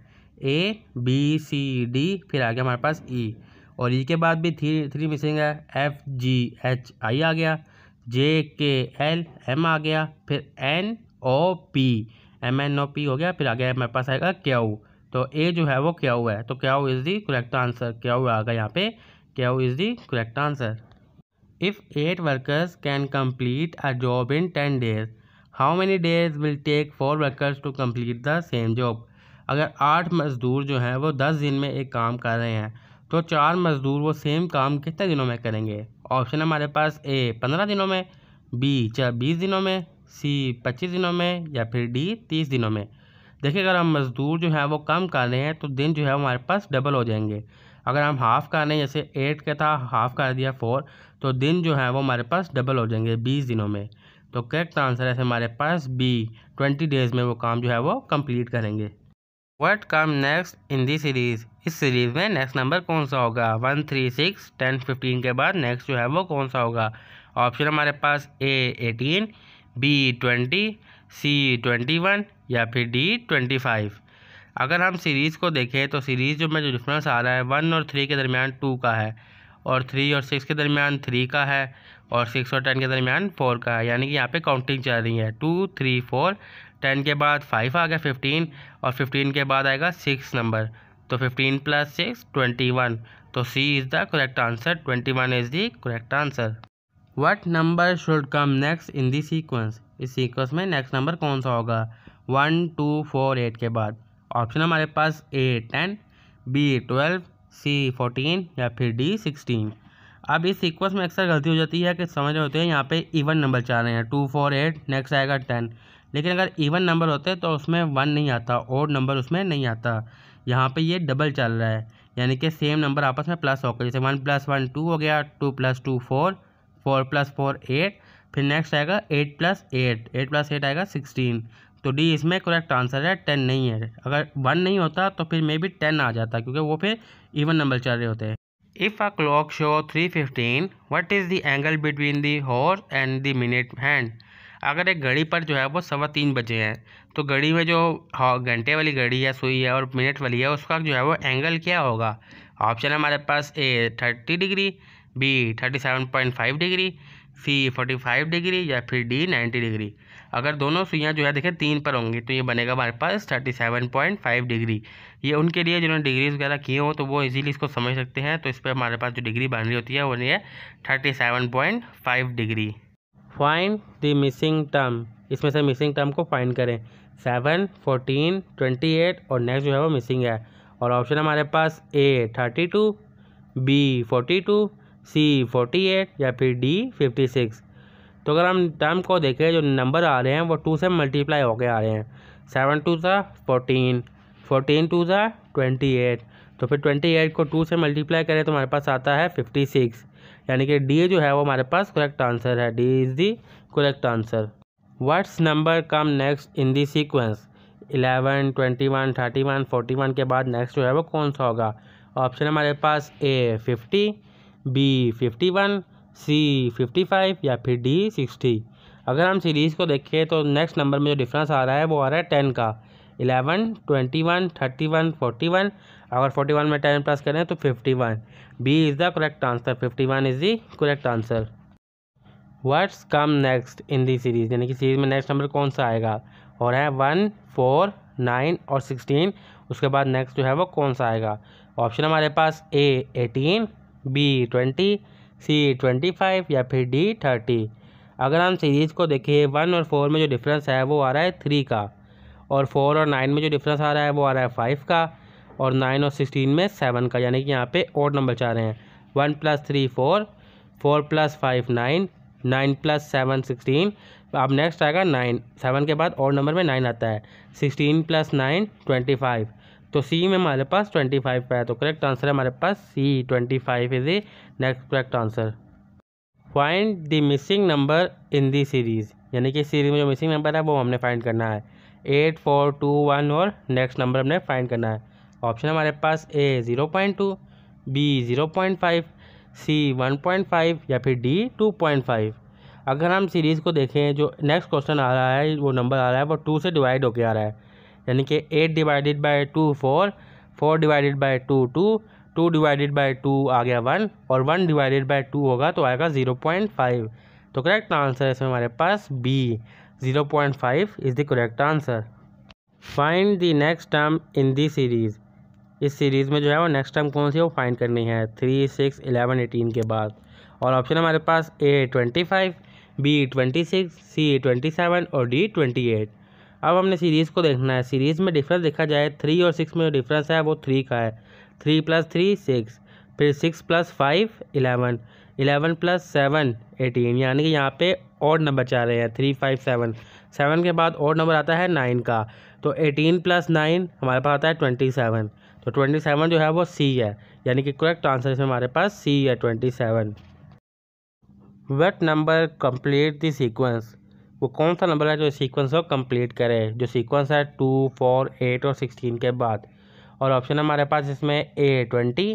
A B C D, फिर आ गया हमारे पास E। और E के बाद भी 3 मिसिंग है, F G H I आ गया, J K L M आ गया, फिर N O P M N O P हो गया, फिर आ गया हमारे पास आएगा Q। तो A जो है वो Q है, तो Q is the correct answer. Q आ गया यहाँ पे, Q is the correct answer. If 8 workers can complete a job in 10 days, how many days will take 4 workers to complete the same job। अगर 8 मज़दूर जो हैं वो 10 दिन में एक काम कर रहे हैं तो 4 मज़दूर वो सेम काम कितने दिनों में करेंगे। ऑप्शन हमारे पास A 15 दिनों में, B 20 दिनों में, C 25 दिनों में या फिर D 30 दिनों में। देखिए अगर हम मज़दूर जो है वो कम कर रहे हैं तो दिन जो है हमारे पास डबल हो जाएंगे। अगर हम हाफ़ कर रहे हैं, जैसे 8 का था हाफ़ कर दिया 4, तो दिन जो है वो हमारे पास डबल हो जाएंगे 20 दिनों में। तो करेक्ट आंसर है हमारे पास बी, 20 डेज़ में वो काम जो है वो कंप्लीट करेंगे। What come next in the series. इस सीरीज़ में नेक्स्ट नंबर कौन सा होगा। 1 3 6 10 15 के बाद नेक्स्ट जो है वो कौन सा होगा। ऑप्शन हमारे पास A 18, B 20, C 21 या फिर D 25। अगर हम सीरीज़ को देखें तो सीरीज़ जो डिफरेंस आ रहा है 1 और 3 के दरमियान 2 का है, और 3 और 6 के दरमियान 3 का है, और 6 और 10 के दरमियान 4 का है। यानी कि यहाँ पे काउंटिंग चल रही है 2 3 4, 10 के बाद 5 आ गया 15, और 15 के बाद आएगा 6 नंबर, तो 15 + 6 21। तो C is the correct answer, 21 is the correct answer. What number should come next in the sequence. इस सीक्वेंस में नेक्स्ट नंबर कौन सा होगा 1 2 4 8 के बाद। ऑप्शन हमारे पास A 10, B 12, C 14 या फिर D 16। अब इस सीक्वेंस में अक्सर गलती हो जाती है कि समझ रहे होते हैं यहाँ पे इवन नंबर चाह रहे हैं 2 4 8, नेक्स्ट आएगा 10, लेकिन अगर इवन नंबर होते तो उसमें 1 नहीं आता, ओड नंबर उसमें नहीं आता। यहाँ पे ये डबल चल रहा है, यानी कि सेम नंबर आपस में प्लस होकर, जैसे 1 + 1 2 हो गया, 2 + 2 4, 4 + 4 8, फिर नेक्स्ट आएगा 8 + 8, 8 + 8 आएगा 16। तो डी इसमें करेक्ट आंसर है, 10 नहीं है। अगर 1 नहीं होता तो फिर मे बी 10 आ जाता, क्योंकि वो फिर इवन नंबर चल रहे होते हैं। If a clock show 3:15, what is the angle between the horse and the minute hand. अगर एक घड़ी पर जो है वो 3:15 बजे हैं, तो घड़ी में जो घंटे वाली घड़ी है सुई है और मिनट वाली है, उसका जो है वो एंगल क्या होगा। ऑप्शन है हमारे पास A 30 degree, B 37.5 degree, C 45 degree या फिर D 90 डिग्री। अगर दोनों सुइयाँ जो है देखिए 3 पर होंगी तो ये बनेगा हमारे पास 37.5 डिग्री। ये उनके लिए जिन्होंने डिग्रीज वगैरह किए हो तो वो इजीली इसको समझ सकते हैं। तो इस पर हमारे पास जो डिग्री बन रही होती है वो ये 37.5 degree. Find the missing term. इसमें से मिसिंग टर्म को फाइंड करें। 7, 14, 28 और नेक्स्ट जो है वो मिसिंग है। और ऑप्शन हमारे पास A 32, B 42, C 48 या फिर D 56। तो अगर हम टर्म को देखें, जो नंबर आ रहे हैं वो 2 से मल्टीप्लाई होके आ रहे हैं। 7 2 ज़ा 14, 14 2 ज़ा 28, तो फिर 28 को 2 से मल्टीप्लाई करें तो हमारे पास आता है 56, यानी कि डी जो है वो हमारे पास करेक्ट आंसर है। D is the correct answer. What's number come next in the sequence? 11, 21, 31, 41 के बाद नेक्स्ट जो है वो कौन सा होगा? ऑप्शन हमारे पास A 50, B 51, C 55 या फिर D 60। अगर हम सीरीज़ को देखें तो नेक्स्ट नंबर में जो डिफरेंस आ रहा है वो आ रहा है 10 का। 11, 21, 31, 41, अगर 41 में 10 प्लस करें तो 51। B is the correct answer. 51 is the correct answer. What's come next in the series, यानी कि सीरीज़ में नेक्स्ट नंबर कौन सा आएगा? और है 1, 4, 9 और 16। उसके बाद नेक्स्ट जो है वो कौन सा आएगा? ऑप्शन हमारे पास A 18, B 20, C 25 या फिर D 30। अगर हम सीरीज़ को देखें 1 और 4 में जो डिफरेंस है वो आ रहा है 3 का, और 4 और 9 में जो डिफरेंस आ रहा है वो आ रहा है 5 का, और 9 और 16 में 7 का, यानी कि यहाँ पे ऑड नंबर चाह रहे हैं। 1 + 3 4, 4 + 5 9, 9 + 7 16। अब नेक्स्ट आएगा 9, 7 के बाद ऑड नंबर में 9 आता है। 16 + 9 25। तो सी में हमारे पास 25 है, तो करेक्ट आंसर है हमारे पास C 25 is the next correct answer. Find the missing number in the series, यानी कि सीरीज़ में जो मिसिंग नंबर है वो हमने फाइंड करना है। 8, 4, 2, 1 और नेक्स्ट नंबर हमने फाइंड करना है। ऑप्शन हमारे पास A 0.2, B 0.5, C 1.5 या फिर D 2.5। अगर हम सीरीज़ को देखें, जो नेक्स्ट क्वेश्चन आ रहा है वो नंबर आ रहा है वो 2 से डिवाइड होके आ रहा है, यानी कि 8 divided by 2 4, 4 divided by 2 2, 2 divided by 2 आ गया 1, और 1 डिवाइडेड बाई 2 होगा तो आएगा 0.5। तो करेक्ट आंसर है इसमें हमारे पास B 0.5 is the correct answer. Find the next term in the series, इस सीरीज़ में जो है वो नेक्स्ट टर्म कौन सी है वो फाइंड करनी है 3, 6, 11, 18 के बाद। और ऑप्शन हमारे पास A 25, B 26, C 27 और D 28। अब हमने सीरीज़ को देखना है। सीरीज़ में डिफरेंस देखा जाए 3 और 6 में जो डिफरेंस है वो 3 का है। 3 + 3 6, फिर 6 + 5 11, 11 + 7 18, यानी कि यहाँ पे ऑड नंबर चाह रहे हैं 3, 5, 7। 7 के बाद ऑड नंबर आता है 9 का, तो 18 + 9 हमारे पास आता है 27। तो 27 जो है वो C है, यानी कि करेक्ट आंसर इसमें हमारे पास C है 27। What number complete the sequence, वो कौन सा नंबर है जो सीक्वेंस को कंप्लीट करे? जो सीक्वेंस है 2, 4, 8 और 16 के बाद। और ऑप्शन हमारे पास इसमें A 20,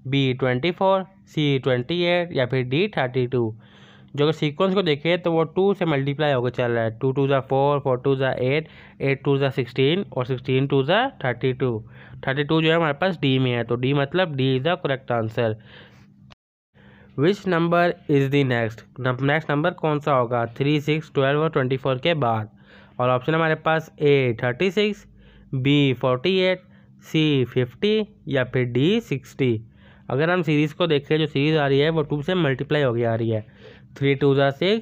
B 24, C 28 या फिर D 32। जो अगर सीक्वेंस को देखें तो वो 2 से मल्टीप्लाई होकर चल रहा है। 2 2 ज़ा 4, 4 2 ज़ा 8, 8 2 ज़ा 16 और 16 2 ज़ा 32। 32 जो है हमारे पास D में है, तो D मतलब D is the correct answer. Which number is the next, next number कौन सा होगा 3, 6, 12 और 24 के बाद? और ऑप्शन हमारे पास A 36, B 48, C 50 या फिर D 60। अगर हम सीरीज़ को देखें, जो सीरीज़ आ रही है वो 2 से मल्टीप्लाई होगी आ रही है। 3 2 ज़ा 6,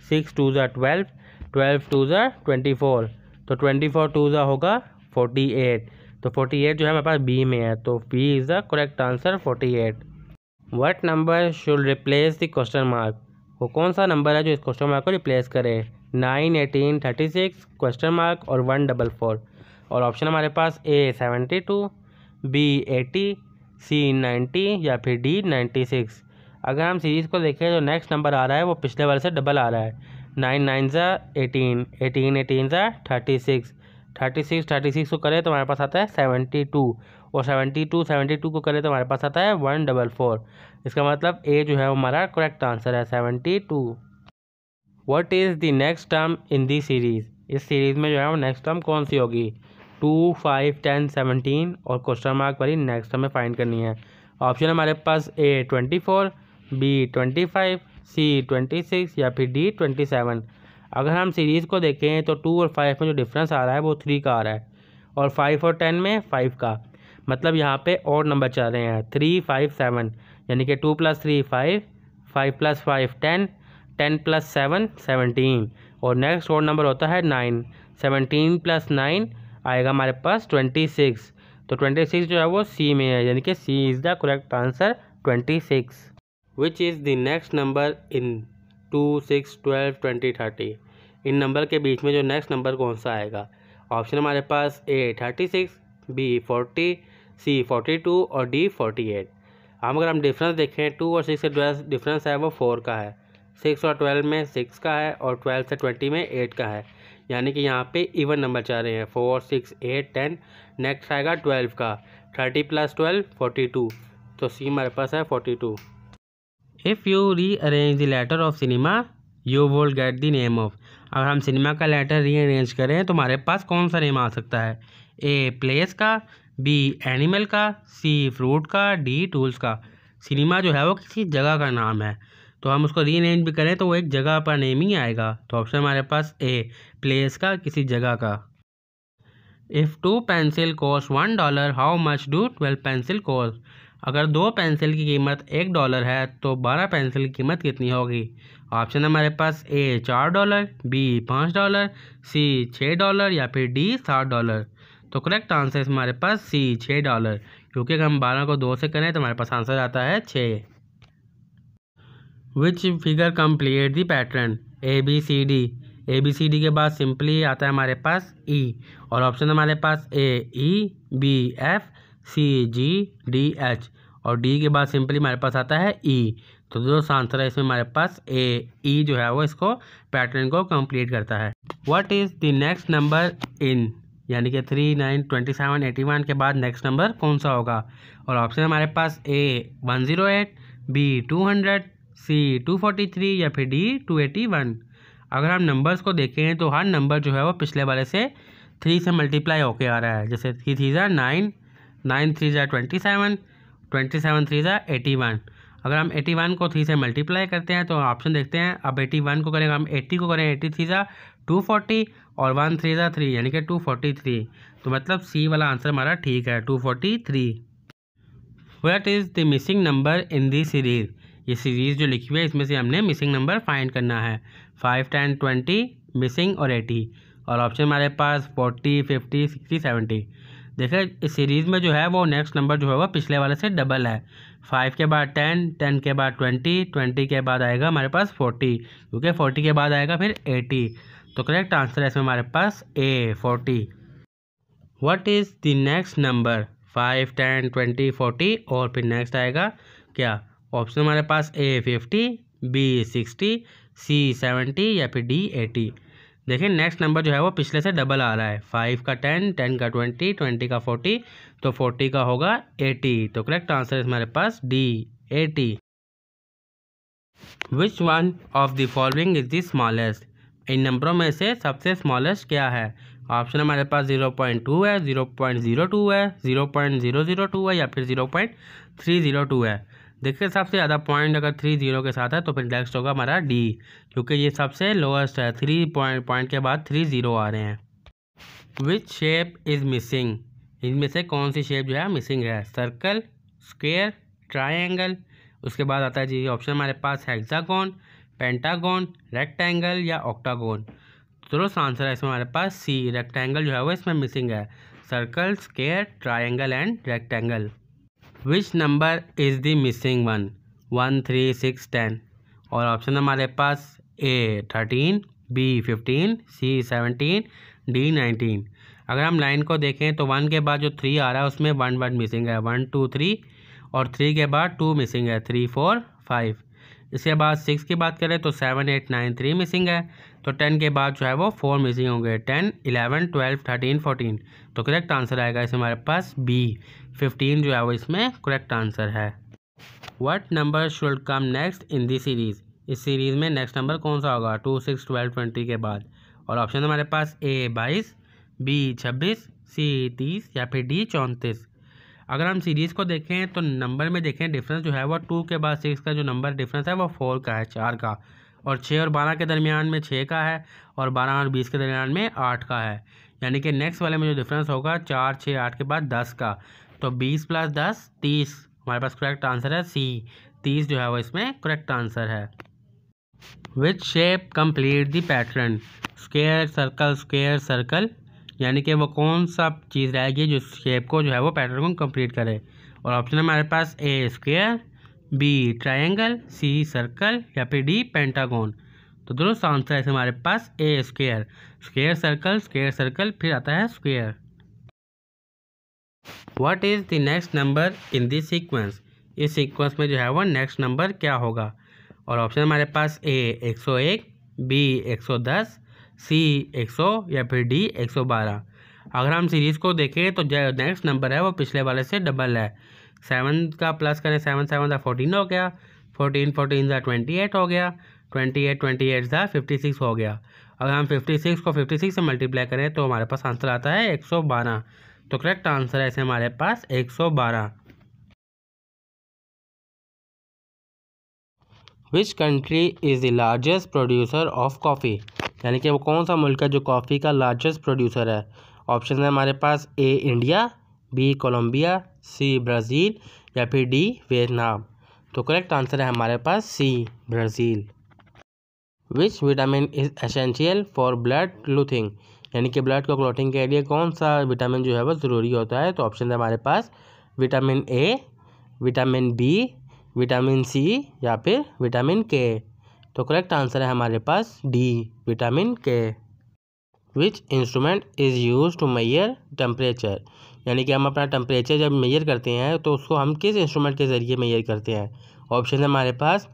6 2 ज़ा 12, 12 2 ज़ा 24, तो 24 2 ज़ा होगा 48। तो 48 जो है हमारे पास B में है, तो B is the correct answer 48। What number should replace the question mark, वो कौन सा नंबर है जो इस क्वेश्चन मार्क को रिप्लेस करे? 9, 18, 36, क्वेश्चन मार्क और 144। और ऑप्शन हमारे पास A 72, B 80, C 90 या फिर D 96। अगर हम सीरीज़ को देखें तो नेक्स्ट नंबर आ रहा है वो पिछले वाले से डबल आ रहा है। 9 9 ज़ा 18, 18 18 ज़ा 36, 36 36 को करें तो हमारे पास आता है 72, और 72 को करें तो हमारे पास आता है 144। इसका मतलब A जो है वो हमारा करेक्ट आंसर है 72। What is the next term in the series, इस सीरीज़ में जो है वो नेक्स्ट टर्म कौन सी होगी? 2, 5, 10, 17 और क्वेश्चन मार्क वाली नेक्स्ट टर्म में फाइंड करनी है। ऑप्शन हमारे पास A 24, B 25, C 26 या फिर D 27। अगर हम सीरीज़ को देखें तो 2 और 5 में जो डिफरेंस आ रहा है वो 3 का आ रहा है, और 5 और 10 में 5 का, मतलब यहाँ पे और नंबर चल रहे हैं 3, 5, 7, यानी कि 2 + 3 5, 5 + 5 10, 10 + 7 17, और नेक्स्ट ओड नंबर होता है 9। 17 + 9 आएगा हमारे पास 26। तो 26 जो है वो सी में है, यानी कि C is the correct answer 26। Which is the next number in 2, 6, 12, 20, 30। इन नंबर के बीच में जो नेक्स्ट नंबर कौन सा आएगा? ऑप्शन हमारे पास ए 36, बी 40, सी 42 और डी 48। अगर हम डिफरेंस देखें 2 और 6 से डिफरेंस है वो 4 का है, 6 और 12 में 6 का है और 12 से 20 में 8 का है, यानी कि यहाँ पे इवन नंबर चाह रहे हैं 4, 6, 8, 10। नेक्स्ट आएगा 12 का, 30 + 12 42, तो सी हमारे पास है 42। If you rearrange the letter of cinema you will get the name of. अगर हम सिनेमा का लेटर रीअरेंज करें तो हमारे पास कौन सा नेम आ सकता है? ए प्लेस का, बी एनिमल का, सी फ्रूट का, डी टूल्स का। सिनेमा जो है वो किसी जगह का नाम है, तो हम उसको रीअरेंज भी करें तो वो एक जगह पर नेम ही आएगा। तो ऑप्शन हमारे पास ए प्लेस का, किसी जगह का। If 2 pencil cost $1 how much do 12 pencil cost. अगर 2 पेंसिल की कीमत $1 है तो 12 पेंसिल की कीमत कितनी होगी? ऑप्शन हमारे पास ए $4, बी $5, सी $6 या फिर डी $7। तो करेक्ट आंसर हमारे पास सी $6, क्योंकि अगर हम 12 को 2 से करें तो हमारे पास आंसर आता है 6। Which figure complete the pattern ABCD। ABCD के बाद सिंपली आता है हमारे पास E, और ऑप्शन हमारे पास A, E, B, F, C, G, D, H और D के बाद सिंपली हमारे पास आता है E। तो जो आंसर है इसमें हमारे पास E जो है वो इसको पैटर्न को कंप्लीट करता है। What is the next number इन, यानी कि 3, 9, 27, 81 के बाद नेक्स्ट नंबर कौन सा होगा? और ऑप्शन हमारे पास A 108, B 200, C 243 या फिर D 281। अगर हम नंबर्स को देखें तो हर नंबर जो है वो पिछले वाले से 3 से मल्टीप्लाई होके आ रहा है। जैसे 3 3 9, 9 3 27, 27 3 81। अगर हम 81 को 3 से मल्टीप्लाई करते हैं तो ऑप्शन देखते हैं। अब 81 को करेंगे हम 80 को करें, 80 3 240 और 1 3 3 यानी कि 243। तो मतलब सी वाला आंसर हमारा ठीक है 243। What is the missing number in the series. ये सीरीज़ जो लिखी हुई है इसमें से हमने मिसिंग नंबर फाइंड करना है। 5, 10, 20 मिसिंग और 80, और ऑप्शन हमारे पास 40, 50, 60, 70। देखिए इस सीरीज़ में जो है वो नेक्स्ट नंबर जो है वो पिछले वाले से डबल है। 5 के बाद 10, 10 के बाद 20, 20 के बाद आएगा हमारे पास 40, क्योंकि 40 के बाद आएगा फिर 80। तो करेक्ट आंसर है इसमें हमारे पास A 40। What is the next number 5, 10, 20, 40 और फिर नेक्स्ट आएगा क्या? ऑप्शन हमारे पास A 50, B 60, C 70 या फिर D 80। देखिए नेक्स्ट नंबर जो है वो पिछले से डबल आ रहा है। 5 का 10, 10 का 20, 20 का 40, तो 40 का होगा 80। तो करेक्ट आंसर है हमारे पास D 80। Which one of the following is the smallest. इन नंबरों में से सबसे स्मॉलेस्ट क्या है? ऑप्शन हमारे पास 0.2 है, 0.02 है, 0.002 है या फिर 0.302 है। देखिए सबसे ज़्यादा पॉइंट अगर 30 के साथ है तो फिर नेक्स्ट होगा हमारा डी, क्योंकि ये सबसे लोएस्ट है। 3 पॉइंट के बाद 30 आ रहे हैं। Which shape is missing. इनमें से कौन सी शेप जो है मिसिंग है? Circle, square, triangle. उसके बाद आता है जी ऑप्शन हमारे पास हेक्सागोन, पेंटागोन, रेक्टेंगल या ऑक्टागोन। तो आंसर है इसमें हमारे पास सी, रेक्टेंगल जो है वो इसमें मिसिंग है। Circle, square, triangle and rectangle. Which number is the missing one? 1, 3, 6, 10 और ऑप्शन हमारे पास A 13, B 15, C 17, D 19। अगर हम लाइन को देखें तो 1 के बाद जो 3 आ रहा है उसमें 1 वर्ड मिसिंग है, 1 2 3, और 3 के बाद 2 मिसिंग है, 3 4 5। इसके बाद 6 की बात करें तो 7 8 9 3 मिसिंग है। तो 10 के बाद जो है वो 4 मिसिंग होंगे, 10 11 12 13 14। तो करेक्ट आंसर आएगा इसमें हमारे पास B 15 जो है वो इसमें करेक्ट आंसर है। What number should come next in the series. इस सीरीज़ में नेक्स्ट नंबर कौन सा होगा 2, 6, 12, 20 के बाद? और ऑप्शन हमारे पास A 22, B 26, C 30 या फिर D 34। अगर हम सीरीज़ को देखें तो नंबर में देखें डिफरेंस जो है वो 2 के बाद 6 का जो नंबर डिफरेंस है वो 4 का है, 4 का, और 6 और 12 के दरमियान में 6 का है, और 12 और 20 के दरमियान में 8 का है। यानी कि नेक्स्ट वाले में जो डिफरेंस होगा 4, 6, 8 के बाद 10 का, तो 20 + 10 30। हमारे पास करेक्ट आंसर है C 30 जो है वो इसमें करेक्ट आंसर है। Which shape complete the pattern, square circle square circle, यानी कि वो कौन सा चीज़ रहेगी जो शेप को जो है वो पैटर्न को कंप्लीट करे। और ऑप्शन है हमारे पास ए स्क्वायर, बी ट्रायंगल, सी सर्कल या फिर डी पेंटागन। तो दोस्तों आंसर है हमारे पास ए स्क्वायर, स्क्वायर सर्कल फिर आता है square. What is the next number in this sequence, इस सीक्वेंस में जो है वो नेक्स्ट नंबर क्या होगा। और ऑप्शन हमारे पास ए 101, बी 110, सी 100 या फिर डी 112। अगर हम सीरीज़ को देखें तो जो नेक्स्ट नंबर है वो पिछले वाले से डबल है। 7 का प्लस करें, 7 7 14 हो गया, 14 14 28 हो गया, 28 28 56 हो गया। अगर हम 56 को 56 से मल्टीप्लाई करें तो हमारे पास आंसर आता है 112। तो करेक्ट आंसर है इसे हमारे पास 112। विच country is the largest producer of coffee, यानी कि वो कौन सा मुल्क है जो कॉफ़ी का लार्जेस्ट प्रोड्यूसर है। ऑप्शन है हमारे पास A India, B Colombia, C Brazil या फिर डी वियतनाम। तो करेक्ट आंसर है हमारे पास C Brazil. Which vitamin is essential for blood clotting, यानी कि ब्लड को क्लॉटिंग के लिए कौन सा विटामिन जो है वो ज़रूरी होता है। तो ऑप्शन है हमारे पास vitamin A, vitamin B, vitamin C या फिर विटामिन के। तो करेक्ट आंसर है हमारे पास D vitamin K. Which instrument is use to measure temperature, यानी कि हम अपना टेम्परेचर जब मेजर करते हैं तो उसको हम किस इंस्ट्रूमेंट के ज़रिए मेजर करते हैं। ऑप्शन है हमारे पास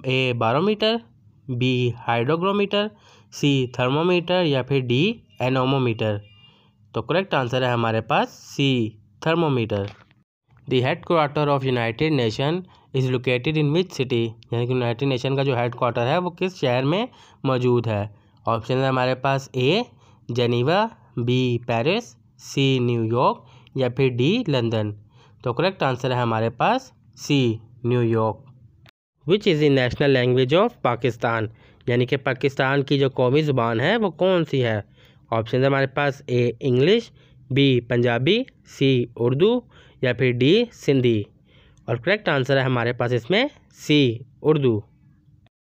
A barometer, B hygrometer, C thermometer या फिर डी एनोमोमीटर। तो करेक्ट आंसर है हमारे पास C thermometer. The head quarter of United Nation is located in which city, यानी कि यूनाइटेड नेशन का जो हेड क्वार्टर है वो किस शहर में मौजूद है। ऑप्शन है हमारे पास A Geneva, B Paris, C New York या फिर डी लंदन। तो करेक्ट आंसर है हमारे पास C New York. Which is the national language of Pakistan, यानी कि पाकिस्तान की जो कौमी ज़ुबान है वो कौन सी है। ऑप्शन है हमारे पास ए इंग्लिश, बी पंजाबी, सी उर्दू या फिर डी सिंधी। और करेक्ट आंसर है हमारे पास इसमें C Urdu.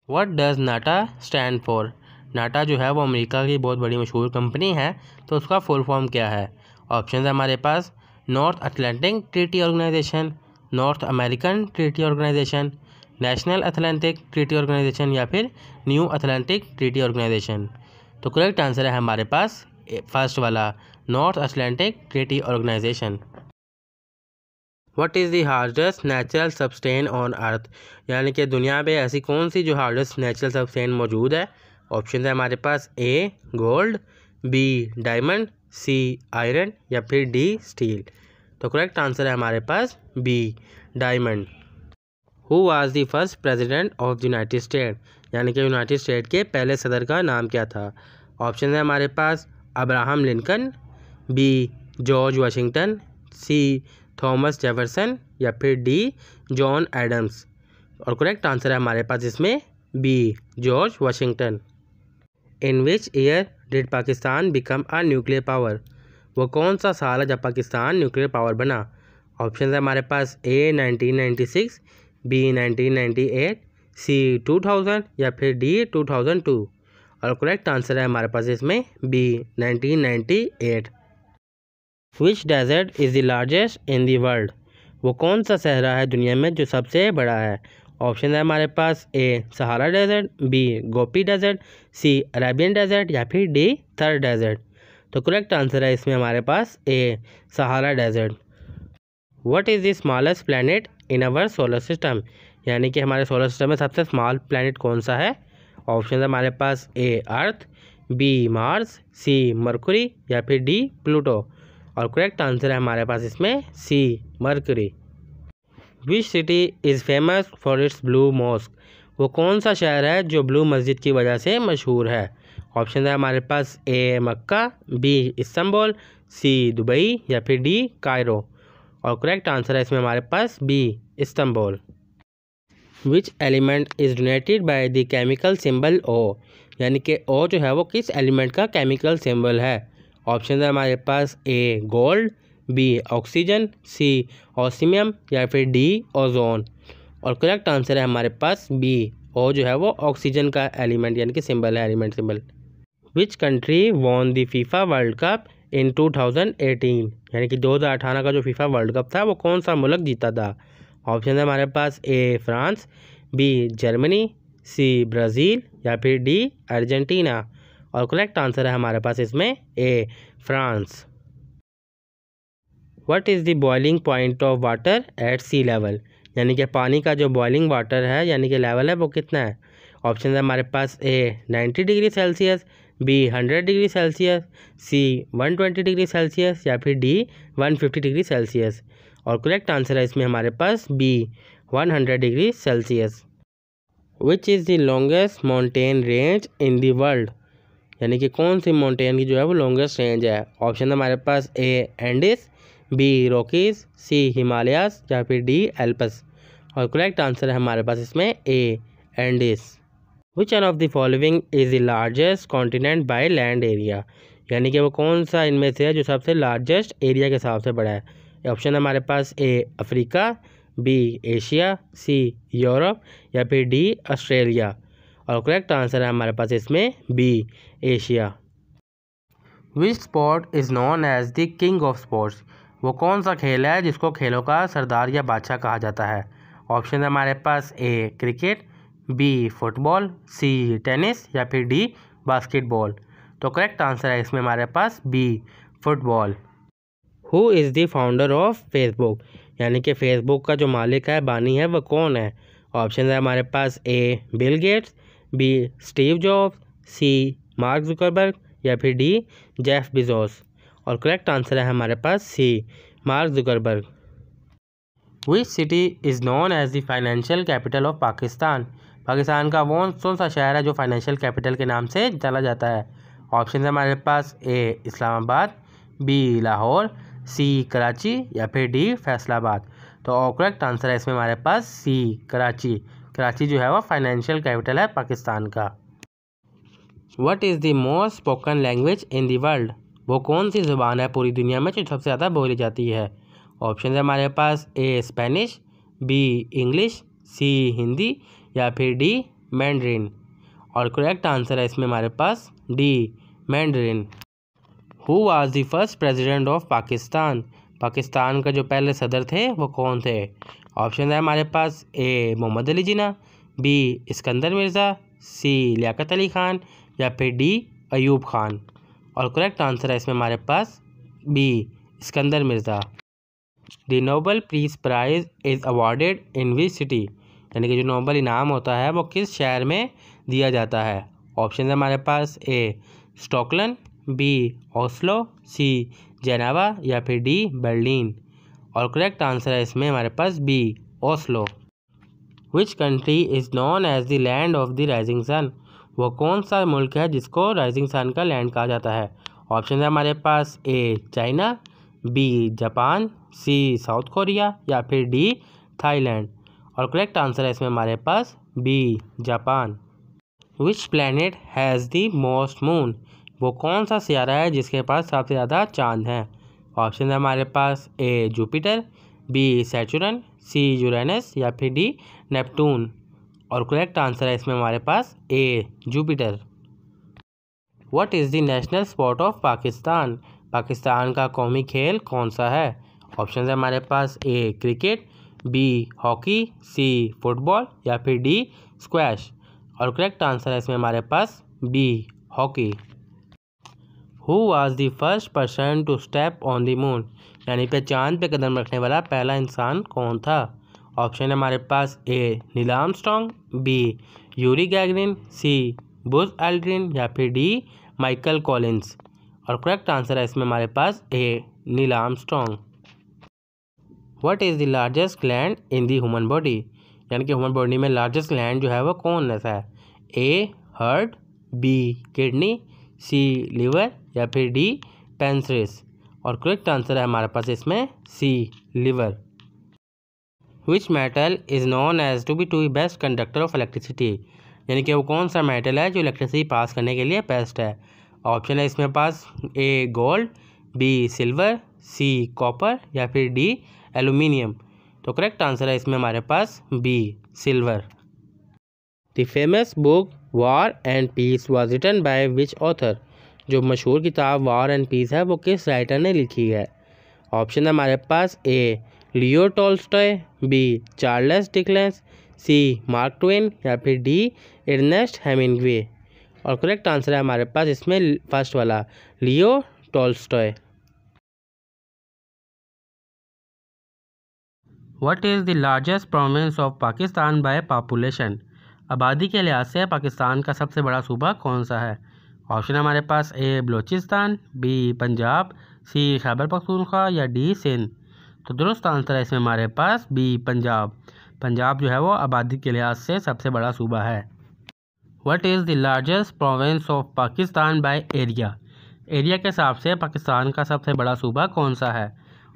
What does NATO stand for, NATO जो है वो अमेरिका की बहुत बड़ी मशहूर कंपनी है, तो उसका फुल फॉर्म क्या है। ऑप्शन है हमारे पास North Atlantic Treaty Organization, North American Treaty Organization, National Atlantic Treaty Organization या फिर न्यू अटलांटिक ट्रीटी ऑर्गेनाइजेशन। तो करेक्ट आंसर है हमारे पास फर्स्ट वाला North Atlantic Treaty Organization. What is the hardest natural substance on earth, यानी कि दुनिया में ऐसी कौन सी जो हार्डेस्ट नेचुरल सब्सटेन मौजूद है। ऑप्शन है हमारे पास A gold, B diamond, C iron या फिर डी स्टील। तो करेक्ट आंसर है हमारे पास B diamond. Who was the first president of the United State, यानी कि यूनाइटेड स्टेट के पहले सदर का नाम क्या था। ऑप्शन है हमारे पास Abraham Lincoln, B George Washington, C Thomas Jefferson या फिर डी जॉन एडम्स। और करेक्ट आंसर है हमारे पास इसमें B George Washington. In which year did Pakistan become a nuclear power, वो कौन सा साल है जब पाकिस्तान न्यूक्लियर पावर बना। ऑप्शन है हमारे पास ए 1996, बी 1998, सी 2000 या फिर डी 2002। और करेक्ट आंसर है हमारे पास इसमें B 1998। Which desert is the largest in the world, वो कौन सा सहरा है दुनिया में जो सबसे बड़ा है। ऑप्शन है हमारे पास A Sahara desert, B Gopi desert, C Arabian desert या फिर डी थर डेजर्ट। तो करेक्ट आंसर है इसमें हमारे पास A Sahara desert. What is the smallest planet in our solar system, यानी कि हमारे सोलर सिस्टम में सबसे स्मॉल प्लैनेट कौन सा है। ऑप्शन है हमारे पास A earth, B Mars, C Mercury या फिर डी प्लूटो। और करेक्ट आंसर है हमारे पास इसमें C Mercury. Which city is famous for its blue mosque, वो कौन सा शहर है जो ब्लू मस्जिद की वजह से मशहूर है। ऑप्शन है हमारे पास A Mecca, B Istanbul, C Dubai या फिर डी कायरो। और करेक्ट आंसर है इसमें हमारे पास B Istanbul. Which element is donated by the chemical symbol O, यानी कि ओ जो है वो किस एलिमेंट का केमिकल सिंबल है। ऑप्शन है हमारे पास A gold, B oxygen, C osmium या फिर डी ओजोन। और करेक्ट आंसर है हमारे पास बी ओ जो है वो ऑक्सीजन का एलिमेंट यानी कि सिंबल है, element symbol. Which country won the FIFA World Cup in 2018, यानी कि 2018 का जो फीफा वर्ल्ड कप था वो कौन सा मुल्क जीता था? ऑप्शन है हमारे पास A France, B Germany, C Brazil या फिर डी अर्जेंटीना। और करेक्ट आंसर है हमारे पास इसमें A France. What is the boiling point of water at sea level, यानी कि पानी का जो बॉइलिंग वाटर है यानी कि लेवल है वो कितना है? ऑप्शन है हमारे पास A 90 degree Celsius, B 100 degree Celsius, C 120 degree Celsius या फिर डी 150 डिग्री सेल्सियस। और करेक्ट आंसर है इसमें हमारे पास B 100 degree Celsius. Which is the longest mountain range in the world, यानी कि कौन सी माउंटेन की जो है वो लॉन्गेस्ट रेंज है? ऑप्शन है हमारे पास A Andes, B Rockies, C Himalayas या फिर डी एल्पस। और करेक्ट आंसर है हमारे पास इसमें A Andes. Which one of the following is the largest continent by land area, यानी कि वो कौन सा इनमें से है जो सबसे लार्जेस्ट एरिया के हिसाब से बड़ा है? ऑप्शन है हमारे पास A Africa, B Asia, C Europe या फिर डी ऑस्ट्रेलिया। और करेक्ट आंसर है हमारे पास इसमें B Asia. Which sport is known as the king of sports, वो कौन सा खेल है जिसको खेलों का सरदार या बादशाह कहा जाता है? ऑप्शन है हमारे पास A cricket, B football, C tennis या फिर डी बास्केटबॉल। तो करेक्ट आंसर है इसमें हमारे पास B football. Who is the founder of Facebook, यानी कि फेसबुक का जो मालिक है, बानी है, वो कौन है? ऑप्शन है हमारे पास A Bill Gates, B Steve Jobs, C Mark Zuckerberg या फिर डी जेफ बेजोस। और करेक्ट आंसर है हमारे पास C Mark Zuckerberg. Which city is known as the financial capital of Pakistan, Pakistan का वो कौन सा शहर है जो फाइनेंशियल कैपिटल के नाम से जाना जाता है? ऑप्शन है हमारे पास ए इस्लामाबाद, बी लाहौर, सी कराची या फिर डी फैसलाबाद। तो करेक्ट आंसर है इसमें हमारे पास सी कराची। कराची जो है वो फाइनेंशियल कैपिटल है पाकिस्तान का। What is the most spoken language in the world, वो कौन सी ज़ुबान है पूरी दुनिया में जो सबसे ज़्यादा बोली जाती है? ऑप्शन है हमारे पास A Spanish, B English, C Hindi या फिर डी मैंड्रिन। और करेक्ट आंसर है इसमें हमारे पास D Mandarin. Who was the first president of Pakistan, Pakistan का जो पहले सदर थे वो कौन थे? ऑप्शन है हमारे पास ए मोहम्मद अली जिन्ना, बी इस्कंदर मिर्ज़ा, सी लियाकत अली ख़ान या फिर डी अयूब ख़ान। और करेक्ट आंसर है इसमें हमारे पास B Iskander Mirza. The Nobel piece Prize is awarded in which city, यानी कि जो नोबल इनाम होता है वो किस शहर में दिया जाता है? ऑप्शन है हमारे पास A Stockholm, B Oslo, C Geneva या फिर डी बर्लिन। और करेक्ट आंसर है इसमें हमारे पास B Oslo. Which country is known as the land of the rising sun, वो कौन सा मुल्क है जिसको राइजिंग सन का लैंड कहा जाता है? ऑप्शन है हमारे पास A China, B Japan, C South Korea या फिर डी थाईलैंड। और करेक्ट आंसर है इसमें हमारे पास B Japan. Which planet has the most moon, वो कौन सा सियारा है जिसके पास सबसे ज़्यादा चांद हैं? ऑप्शन है हमारे पास A Jupiter, B Saturn, C Uranus या फिर डी नेपटून। और करेक्ट आंसर है इसमें हमारे पास A Jupiter. What is the national sport of Pakistan, Pakistan का कौमी खेल कौन सा है? ऑप्शन है हमारे पास A cricket, B hockey, C football या फिर डी स्क्वैश। और करेक्ट आंसर है इसमें हमारे पास B hockey. Who was the first person to step on the moon, यानी पे चांद पे कदम रखने वाला पहला इंसान कौन था? ऑप्शन है हमारे पास A Neil Armstrong, B Yuri Gagarin, C Buzz Aldrin या फिर डी माइकल कॉलिंस। और करेक्ट आंसर है इसमें हमारे पास A Neil Armstrong. What is the largest gland in the human body, यानी कि ह्यूमन बॉडी में लार्जेस्ट ग्लैंड जो है वो कौन सा है? A heart, B kidney, C liver या फिर डी पेंक्रियास। और करेक्ट आंसर है हमारे पास इसमें C liver. Which metal is known as to be best conductor of electricity, यानी कि वो कौन सा मेटल है जो इलेक्ट्रिसिटी पास करने के लिए बेस्ट है? ऑप्शन है इसमें पास A gold, B silver, C copper या फिर डी एल्यूमिनियम। तो करेक्ट आंसर है इसमें हमारे पास B silver. The famous book War and Peace was written by which author. जो मशहूर किताब वॉर एंड पीस है वो किस राइटर ने लिखी है। ऑप्शन है हमारे पास A Leo Tolstoy, B Charles Dickens, C Mark Twain या फिर डी अर्नेस्ट हेमिंग्वे। और करेक्ट आंसर है हमारे पास इसमें फर्स्ट वाला Leo Tolstoy. What is the largest province of Pakistan by population. आबादी के लिहाज से पाकिस्तान का सबसे बड़ा सूबा कौन सा है। ऑप्शन हमारे पास ए बलूचिस्तान, बी पंजाब, सी खैबर पख्तूनख्वा या डी सिंध। तो दुरुस्त आंसर है इसमें हमारे पास बी पंजाब। पंजाब जो है वो आबादी के लिहाज से सबसे बड़ा सूबा है। What is the largest province of Pakistan by area. Area के हिसाब से पाकिस्तान का सबसे बड़ा सूबा कौन सा है।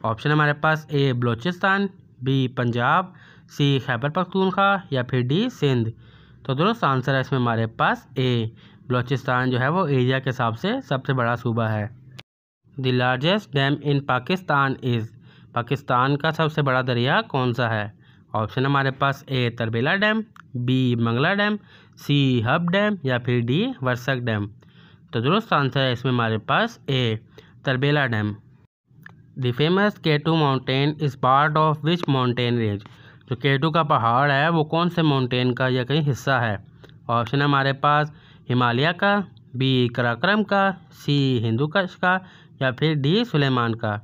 ऑप्शन हमारे पास ए बलूचिस्तान, बी पंजाब, सी खैबर पख्तूनख्वा या फिर डी सिंध। तो दुरुस्त आंसर है इसमें हमारे पास ए बलूचिस्तान जो है वो एरिया के हिसाब से सबसे बड़ा सूबा है। The largest dam in Pakistan is. Pakistan का सबसे बड़ा दरिया कौन सा है। ऑप्शन हमारे पास A Tarbela dam, B Mangla dam, C Hub dam या फिर डी वर्सक डैम। तो दुरुस्त आंसर है इसमें हमारे पास A Tarbela dam. The famous K two mountain is part of which mountain range. जो केटू का पहाड़ है वो कौन से माउंटेन का या कहीं हिस्सा है। ऑप्शन हमारे पास हिमालय का, बी कराक्रम का, सी हिंदुकुश का या फिर डी सुलेमान का।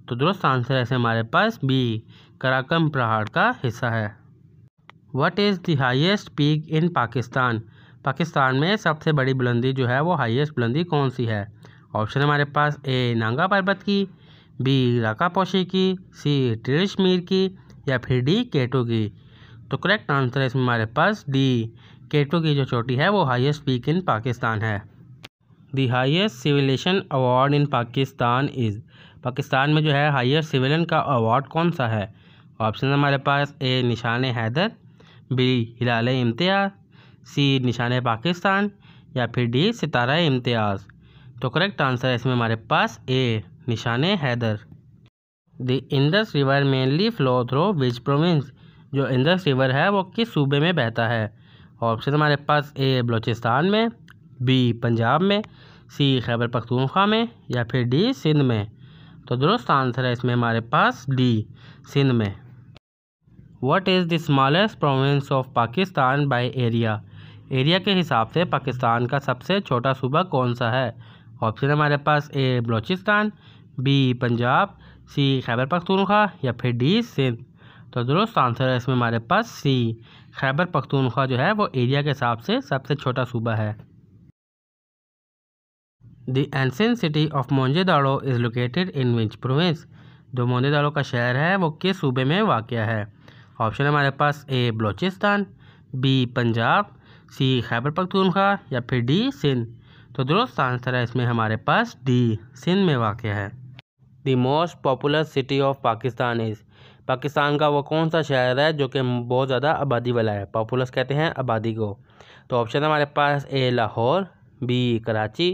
तो दुरुस्त आंसर है हमारे पास बी कराक्रम पहाड़ का हिस्सा है। What is the highest peak in Pakistan. Pakistan में सबसे बड़ी बुलंदी जो है वो हाईएस्ट बुलंदी कौन सी है। ऑप्शन हमारे पास ए नांगा पर्वत की, बी राका पोशी की, सी ट्रिशमीर की या फिर डी केटू की। तो करेक्ट आंसर है इसमें हमारे पास डी केटू की जो चोटी है वो हाईएस्ट पीक इन पाकिस्तान है। The highest civilian award in Pakistan is. Pakistan में जो है हाईएस्ट सिविलियन का अवार्ड कौन सा है। ऑप्शन हमारे पास ए निशान हैदर, बी हिलाल इम्तियाज़, सी निशान पाकिस्तान या फिर डी सितारा इम्तियाज़। तो करेक्ट आंसर है इसमें हमारे पास A Nishan Haider. The Indus river mainly flow through which province. जो इंडस रिवर है वो किस सूबे में बहता है। ऑप्शन हमारे पास ए बलूचिस्तान में, बी पंजाब में, सी खैबर पख्तूनख्वा में या फिर डी सिंध में। तो दुरुस्त आंसर है इसमें हमारे पास डी सिंध में। What is the smallest province of Pakistan by area. Area के हिसाब से पाकिस्तान का सबसे छोटा सूबा कौन सा है। ऑप्शन हमारे पास ए बलूचिस्तान, बी पंजाब, सी खैबर पख्तूनख्वा या फिर डी सिंध। तो दुरुस्त आंसर है इसमें हमारे पास सी खैबर पख्तूनख्वा जो है वो एरिया के हिसाब से सबसे छोटा सूबा है। The ancient city of Mohenjodaro is located in which province. जो मोहनजोदड़ो का शहर है वो किस सूबे में वाक़या है। ऑप्शन हमारे पास ए बलूचिस्तान, बी पंजाब, सी खैबर पख्तूनख्वा या फिर डी सिंध। तो दुरुस्त आंसर है इसमें हमारे पास डी सिंध में वाक़या है। The most popular city of Pakistan is. Pakistan का वो कौन सा शहर है जो कि बहुत ज़्यादा आबादी वाला है। पॉपुलस कहते हैं आबादी को। तो ऑप्शन हमारे पास ए लाहौर, बी कराची,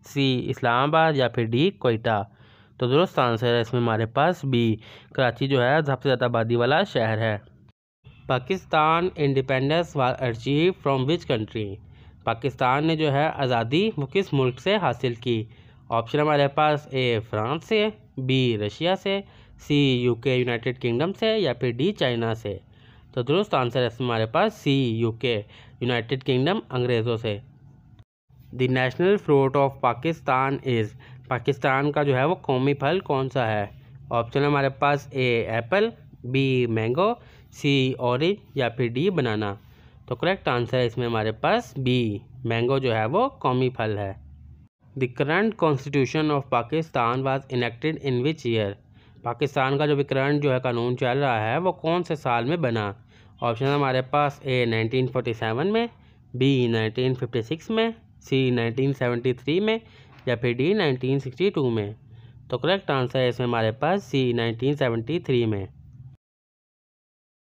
सी इस्लामाबाद या फिर डी कोयटा। तो दुरुस्त आंसर है इसमें हमारे पास बी कराची जो है सबसे ज़्यादा आबादी वाला शहर है। Pakistan independence was achieve from which country. Pakistan ने जो है आज़ादी वो किस मुल्क से हासिल की। ऑप्शन हमारे पास ए फ्रांस से, बी रशिया से, सी यूके यूनाइटेड किंगडम से या फिर डी चाइना से। तो दुरुस्त आंसर है हमारे पास सी यूके यूनाइटेड किंगडम अंग्रेज़ों से। The national fruit of Pakistan is. Pakistan का जो है वो कौमी फल कौन सा है। ऑप्शन हमारे पास ए एप्पल, बी मैंगो, सी ऑरेंज या फिर डी बनाना। तो करेक्ट आंसर है इसमें हमारे पास बी मैंगो जो है वो कौमी फल है। The current constitution of Pakistan was enacted in which year. Pakistan का जो भी करंट जो है कानून चल रहा है वो कौन से साल में बना। ऑप्शन हमारे पास ए 1947 में, बी 1956 में, सी 1973 में या फिर डी 1962 में। तो करेक्ट आंसर है इसमें हमारे पास सी 1973 में।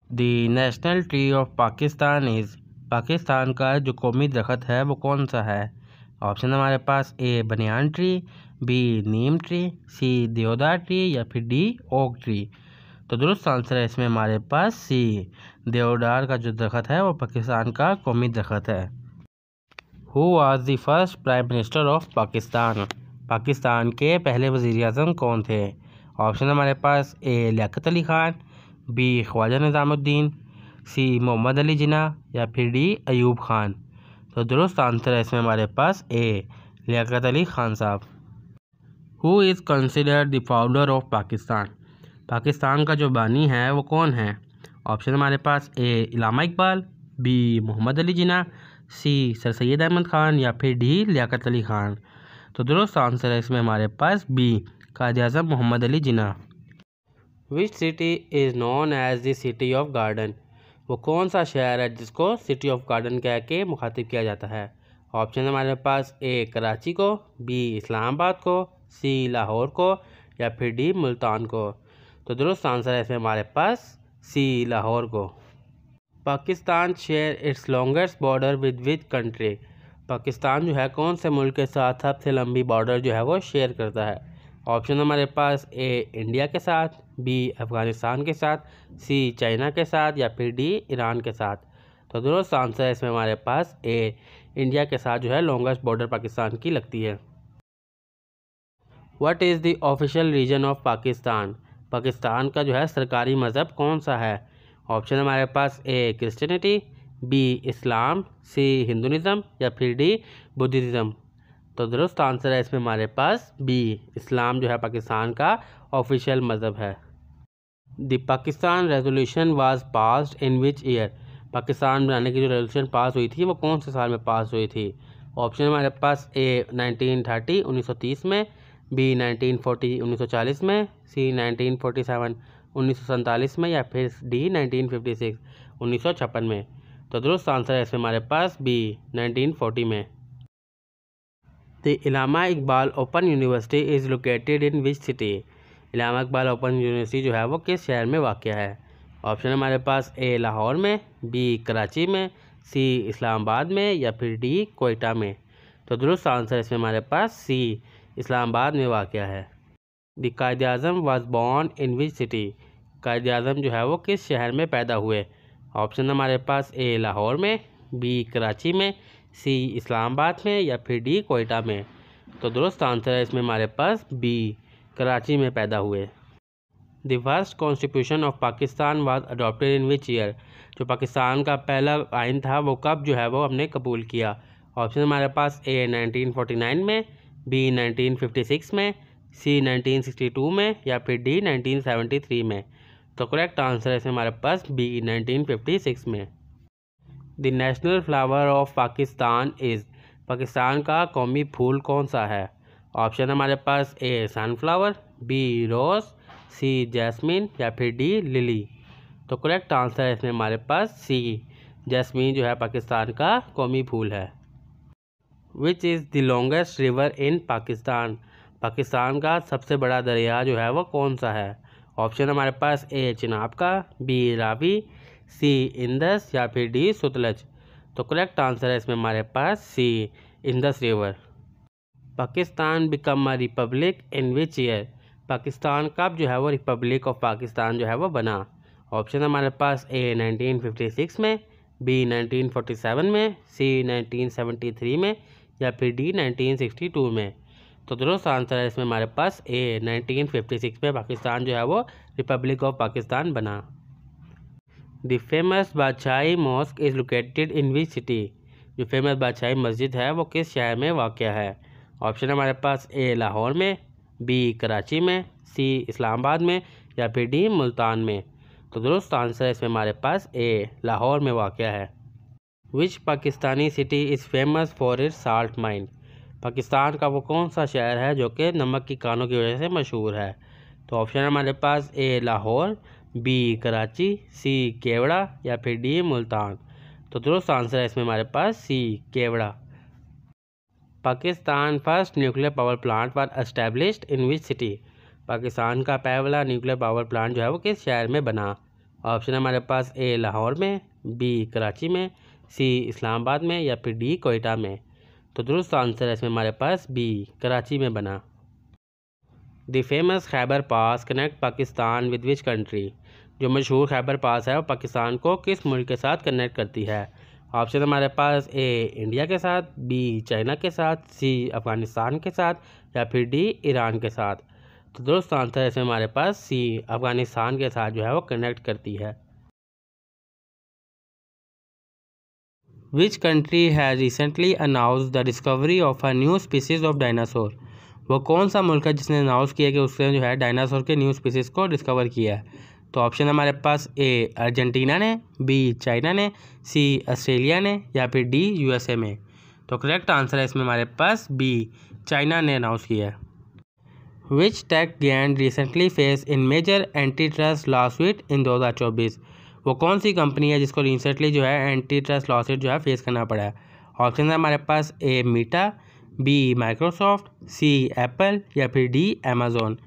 The national tree of Pakistan is. Pakistan का जो कौमी दरख्त है वो कौन सा है। ऑप्शन हमारे पास ए बनियान ट्री, बी नीम ट्री, सी देवदार ट्री या फिर डी ओक ट्री। तो दुरुस्त आंसर है इसमें हमारे पास सी, देवदार का जो दरख्त है वो पाकिस्तान का कौमी दरख्त है। Who was the first prime minister of Pakistan? Pakistan के पहले वज़ीर-ए-आज़म कौन थे? ऑप्शन हमारे पास ए लियाकत अली ख़ान, बी ख्वाजा निज़ामुद्दीन, सी मोहम्मद अली जिन्ना या फिर डी अयूब खान। तो दुरुस्त आंसर है इसमें हमारे पास ए लियाकत अली ख़ान साहब। Who is considered the founder of Pakistan? Pakistan का जो बानी है वो कौन है? ऑप्शन हमारे पास ए इलामा इकबाल, बी मोहम्मद अली जिन्ना, सी सर सैयद अहमद ख़ान या फिर डी लियाकत अली ख़ान। तो दुरुस्त आंसर है इसमें हमारे पास B Quaid-e-Azam Muhammad Ali Jinnah. Which city is known as the city of garden? वो कौन सा शहर है जिसको सिटी ऑफ गार्डन कह के मुखातिब किया जाता है? ऑप्शन हमारे पास ए कराची को, बी इस्लामाबाद को, सी लाहौर को या फिर डी मुल्तान को। तो दुरुस्त आंसर है इसमें हमारे पास सी लाहौर को। Pakistan share its longest border with country? Pakistan जो है कौन से मुल्क के साथ सबसे लंबी बॉर्डर जो है वो शेयर करता है? ऑप्शन हमारे पास ए इंडिया के साथ, बी अफ़गानिस्तान के साथ, सी चाइना के साथ या फिर डी ईरान के साथ। तो दुरुस्त आंसर है इसमें हमारे पास ए इंडिया के साथ जो है लॉन्गेस्ट बॉर्डर पाकिस्तान की लगती है। What is the official religion of Pakistan? Pakistan का जो है सरकारी मज़हब कौन सा है? ऑप्शन हमारे पास ए क्रिश्चियनिटी, बी इस्लाम, सी हिंदुइज़्म या फिर डी बुद्धिज़्म। तो दुरुस्त आंसर है इसमें हमारे पास बी इस्लाम जो है पाकिस्तान का ऑफिशियल मज़हब है। The Pakistan resolution was passed in which year? Pakistan बनाने की जो रेजोल्यूशन पास हुई थी वो कौन से साल में पास हुई थी? ऑप्शन हमारे पास ए 1930 1930 में, बी 1940 1940 में, सी 1947 1947 में या फिर डी 1956 1956 में। तो दुरुस्त आंसर है इसमें हमारे पास बी 1940 में। The Allama Iqbal Open University is located in which city? Allama Iqbal Open University जो है वो किस शहर में वाक़या है? ऑप्शन हमारे पास ए लाहौर में, बी कराची में, सी इस्लामाबाद में या फिर डी कोयटा में। तो दुरुस्त आंसर इसमें हमारे पास सी इस्लामाबाद में वाक़या है। The Quaid-e-Azam was born in which city? Quaid-e-Azam जो है वो किस शहर में पैदा हुए? ऑप्शन हमारे पास ए लाहौर में, बी कराची में, सी इस्लामाबाद में या फिर डी कोयटा में। तो दुरुस्त आंसर है इसमें हमारे पास बी कराची में पैदा हुए। The first constitution of Pakistan was adopted in which year? जो पाकिस्तान का पहला आइन था वो कब जो है वो हमने कबूल किया? ऑप्शन हमारे पास ए 1949 में, बी 1956 में, सी 1962 में या फिर डी 1973 में। तो करेक्ट आंसर है इसमें हमारे पास बी 1956 में। The national flower of Pakistan is? Pakistan का कौमी फूल कौन सा है? ऑप्शन हमारे पास ए सनफ्लावर, बी रोज़, सी जैस्मिन या फिर डी लिली। तो करेक्ट आंसर है इसमें हमारे पास सी जैस्मिन जो है पाकिस्तान का कौमी फूल है। विच is the longest river in Pakistan? Pakistan का सबसे बड़ा दरिया जो है वो कौन सा है? ऑप्शन हमारे पास ए चिनाब का, बी रावी, सी इंदस या फिर डी सतलज। तो करेक्ट आंसर है इसमें हमारे पास C Indus river. Pakistan become a republic in which year? Pakistan कब जो है वो रिपब्लिक ऑफ पाकिस्तान जो है वो बना? ऑप्शन हमारे पास ए 1956 में, बी 1947 में, सी 1973 में या फिर डी 1962 में। तो दुरुस्त आंसर है इसमें हमारे पास ए 1956 में पाकिस्तान जो है वो रिपब्लिक ऑफ पाकिस्तान बना। The famous Badshahi mosque is located in which city? जो फेमस बादशाही मस्जिद है वो किस शहर में वाक़या है? ऑप्शन हमारे पास ए लाहौर में, बी कराची में, सी इस्लामाबाद में या फिर डी मुल्तान में। तो दुरुस्त आंसर है इसमें हमारे पास ए लाहौर में वाक़या है। Which Pakistani city is famous for its salt mine? Pakistan का वो कौन सा शहर है जो कि नमक की कानों की वजह से मशहूर है? तो ऑप्शन हमारे पास ए लाहौर, बी कराची, सी केवड़ा या फिर डी मुल्तान। तो दुरुस्त आंसर है इसमें हमारे पास C Khewra. Pakistan first nuclear power plant was established in which city? Pakistan का पहला न्यूक्लियर पावर प्लांट जो है वो किस शहर में बना? ऑप्शन हमारे पास ए लाहौर में, बी कराची में, सी इस्लामाबाद में या फिर डी कोयटा में। तो दुरुस्त आंसर है इसमें हमारे पास बी कराची में बना। The famous Khyber pass connect Pakistan with which country. जो मशहूर खैबर पास है वो पाकिस्तान को किस मुल्क के साथ कनेक्ट करती है। ऑप्शन हमारे पास ए इंडिया के साथ, बी चाइना के साथ, सी अफ़गानिस्तान के साथ या फिर डी ईरान के साथ। तो दोस्त आंसर है इसमें हमारे पास सी अफ़गानिस्तान के साथ जो है वो कनेक्ट करती है। Which country has recently announce the discovery of a new species of dinosaur. वो कौन सा मुल्क है जिसने अनाउंस किया कि उसने जो है डायनासोर के न्यू स्पीसीज को डिस्कवर किया है। तो ऑप्शन हमारे पास ए अर्जेंटीना ने, बी चाइना ने, सी ऑस्ट्रेलिया ने या फिर डी यूएसए में। तो करेक्ट आंसर है इसमें हमारे पास बी चाइना ने अनाउंस किया है। Which tech giant recently face in major antitrust lawsuit in 2024। वो कौन सी कंपनी है जिसको रिसेंटली जो है एंटी ट्रस्ट लॉसूट जो है फेस करना पड़ा है। ऑप्शन है हमारे पास A Meta, B Microsoft, C Apple या फिर डी अमेजोन।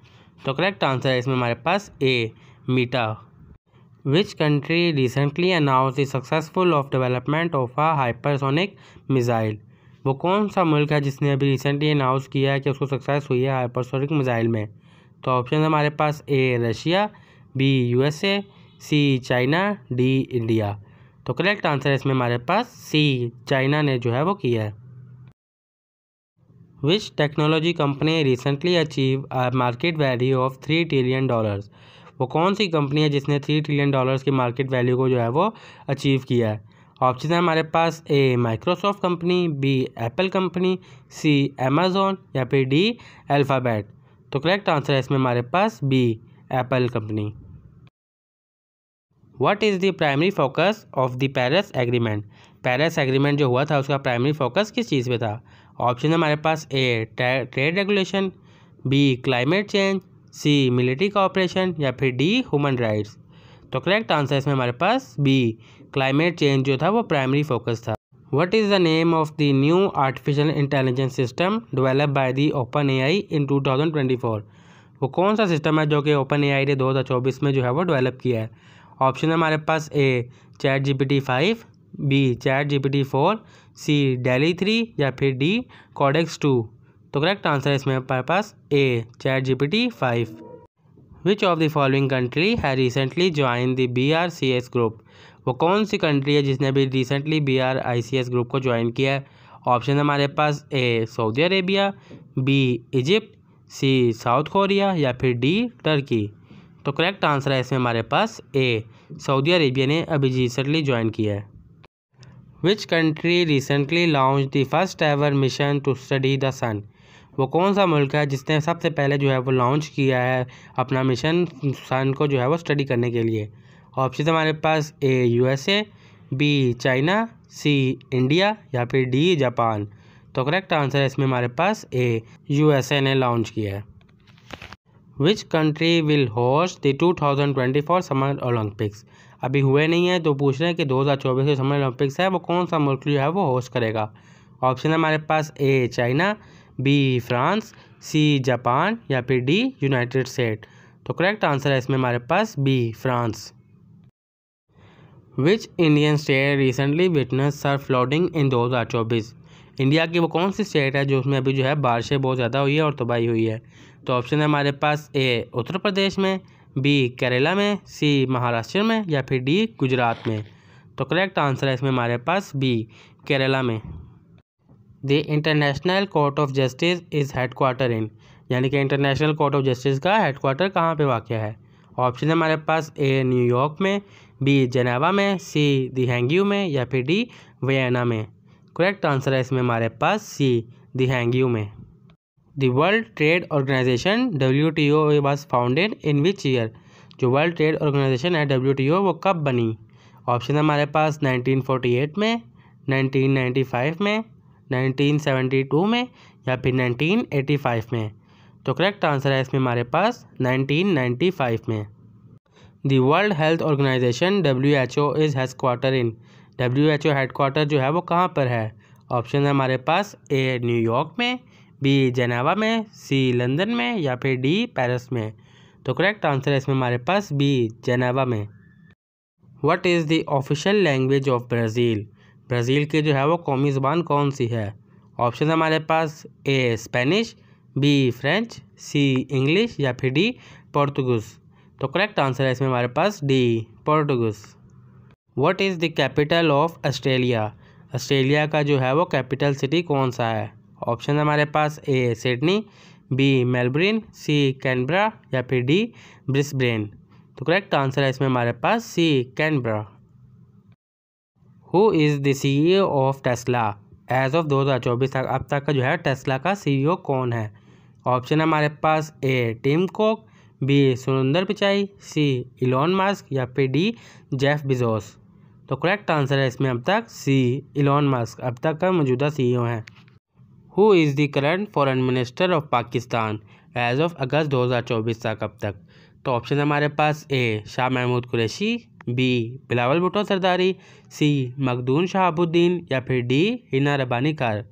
तो करेक्ट आंसर है इसमें हमारे पास A Meta. Which country recently announce the successful of development of a hypersonic missile. वो कौन सा मुल्क है जिसने अभी रिसेंटली अनाउंस किया है कि उसको सक्सेस हुई है हाइपरसोनिक मिसाइल में। तो ऑप्शन है हमारे पास A Russia, B USA, C China, D India. तो करेक्ट आंसर है इसमें हमारे पास सी चाइना ने जो है वो किया है। विच technology company recently achieve a market value of $3 trillion. वो कौन सी कंपनी है जिसने $3 ट्रिलियन की मार्केट वैल्यू को जो है वो अचीव किया है। ऑप्शन है हमारे पास A Microsoft company, B Apple company, C Amazon या फिर डी अल्फ़ाबेट। तो करेक्ट आंसर है इसमें हमारे पास B Apple company. What is the primary focus of the Paris Agreement. Paris Agreement जो हुआ था उसका प्राइमरी फोकस किस चीज़ पे था। ऑप्शन है हमारे पास A trade regulation, B climate change, C military cooperation या फिर डी ह्यूमन राइट्स। तो करेक्ट आंसर इसमें हमारे पास बी क्लाइमेट चेंज जो था वो प्राइमरी फोकस था। What is the name of the new artificial intelligence system developed by the OpenAI in 2024। वो कौन सा सिस्टम है जो कि ओपन एआई ने 2024 में जो है वो डेवलप किया है। ऑप्शन है हमारे पास A chat GPT 5, B chat GPT 4, C DALL-E 3 या फिर डी कोडेक्स 2। तो करेक्ट आंसर है इसमें हमारे पास A chat GPT 5। Which of the following country है recently join the BRICS group. वो कौन सी कंट्री है जिसने अभी रिसेंटली BRICS ग्रुप को ज्वाइन किया है। ऑप्शन है हमारे पास A Saudi Arabia, B Egypt, C South Korea या फिर डी टर्की। तो करेक्ट आंसर है इसमें हमारे पास ए सऊदी अरेबिया ने अभी रिसेंटली ज्वाइन किया है। Which country recently launch the first ever mission to study the sun. वो कौन सा मुल्क है जिसने सबसे पहले जो है वो लॉन्च किया है अपना मिशन सन को जो है वो स्टडी करने के लिए। ऑप्शन हमारे पास A USA, B China, C India या फिर डी जापान। तो करेक्ट आंसर है इसमें हमारे पास ए यूएसए ने लॉन्च किया है। Which country will host the 2024 summer Olympics. अभी हुए नहीं है तो पूछ रहे हैं कि 2024 के समर ओलंपिक्स है वो कौन सा मुल्क जो है वो होस्ट करेगा। ऑप्शन है हमारे पास A China, B France, C Japan या फिर डी यूनाइटेड स्टेट। तो करेक्ट आंसर है इसमें हमारे पास B France. Which Indian state recently witness severe flooding in 2024। India की वो कौन सी स्टेट है जो उसमें अभी जो है बारिशें बहुत ज़्यादा हुई है और तबाही हुई है। तो ऑप्शन है हमारे पास ए उत्तर प्रदेश में, बी केरला में, सी महाराष्ट्र में या फिर डी गुजरात में। तो करेक्ट आंसर है इसमें हमारे पास बी केरला में। The International Court of Justice is headquarter in. यानी कि इंटरनेशनल कोर्ट ऑफ जस्टिस का हेडक्वार्टर कहाँ पे वाक़या है। ऑप्शन है हमारे पास ए न्यूयॉर्क में, बी जेनेवा में, सी द हैंग में या फिर डी वियना में। करेक्ट आंसर है इसमें हमारे पास सी द हैंग में। The World Trade Organization WTO was founded in which year. जो वर्ल्ड ट्रेड ऑर्गेनाइजेशन है WTO वो कब बनी। ऑप्शन है हमारे पास 1948 में, 1995 में, 1972 में या फिर 1985 में। तो करेक्ट आंसर है इसमें हमारे पास 1995 में। The World Health Organization WHO is headquarter in. WHO headquarter जो है वो कहाँ पर है। ऑप्शन है हमारे पास ए न्यूयॉर्क में, बी जेनेवा में, सी लंदन में या फिर डी पेरिस में। तो करेक्ट आंसर है इसमें हमारे पास बी जेनेवा में। What is the official language of Brazil. Brazil की जो है वो कौमी ज़बान कौन सी है। ऑप्शन है हमारे पास A Spanish, B French, C English या फिर डी पोर्तुगीज। तो करेक्ट आंसर है इसमें हमारे पास D Portuguese. What is the capital of Australia? Australia का जो है वो कैपिटल सिटी कौन सा है? ऑप्शन है हमारे पास A Sydney, B Melbourne, C Canberra या फिर डी ब्रिस्बेन। तो करेक्ट आंसर है इसमें हमारे पास C Canberra. Who is the CEO of Tesla? As of 2024 तक अब तक का जो है टेस्ला का CEO कौन है? ऑप्शन है हमारे पास A Tim Cook, B Surendra Pichai, C Elon Musk या फिर डी जेफ बेजोस। तो करेक्ट आंसर है इसमें अब तक सी इलॉन मस्क अब तक का मौजूदा CEO हैं। Who is the current foreign minister of Pakistan as of August 2024 तक अब तक? तो ऑप्शन है हमारे पास A Shah Mahmood Qureshi, B Bilawal Bhutto Zardari, C Makhdoom Shahabuddin या फिर डी हिना रब्बानी कार।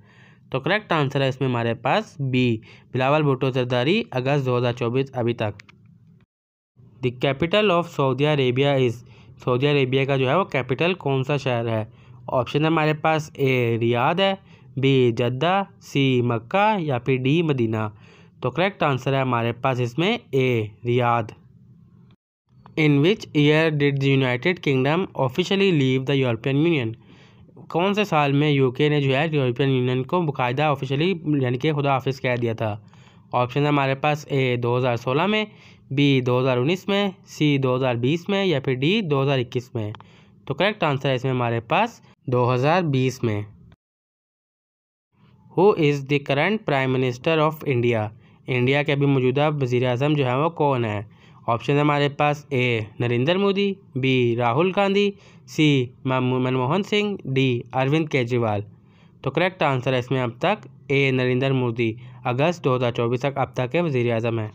तो करेक्ट आंसर है इसमें हमारे पास बी बिलावल भुट्टो सरदारी अगस्त 2024 अभी तक। The capital of Saudi Arabia is? Saudi Arabia का जो है वो कैपिटल कौन सा शहर है? ऑप्शन है हमारे पास ए रियाद है, बी जद्दा, सी मक्का या फिर डी मदीना। तो करेक्ट आंसर है हमारे पास इसमें A Riyadh. In which year did the United Kingdom officially leave the European Union? कौन से साल में यूके ने जो है यूरोपियन यूनियन को बाकायदा ऑफिशियली यानी कि खुदा हाफिज़ कह दिया था? ऑप्शन है हमारे पास ए 2016 में, बी 2019 में, सी 2020 में या फिर डी 2021 में। तो करेक्ट आंसर है इसमें हमारे पास 2020 में। Who is the current prime minister of India? India के अभी मौजूदा वज़ीर आज़म जो है वो कौन है? ऑप्शन है हमारे पास ए नरेंद्र मोदी, बी राहुल गांधी, सी मनमोहन सिंह, डी अरविंद केजरीवाल। तो करेक्ट आंसर है इसमें अब तक ए नरेंद्र मोदी अगस्त 2024 तक अब तक के वज़ीर आज़म है।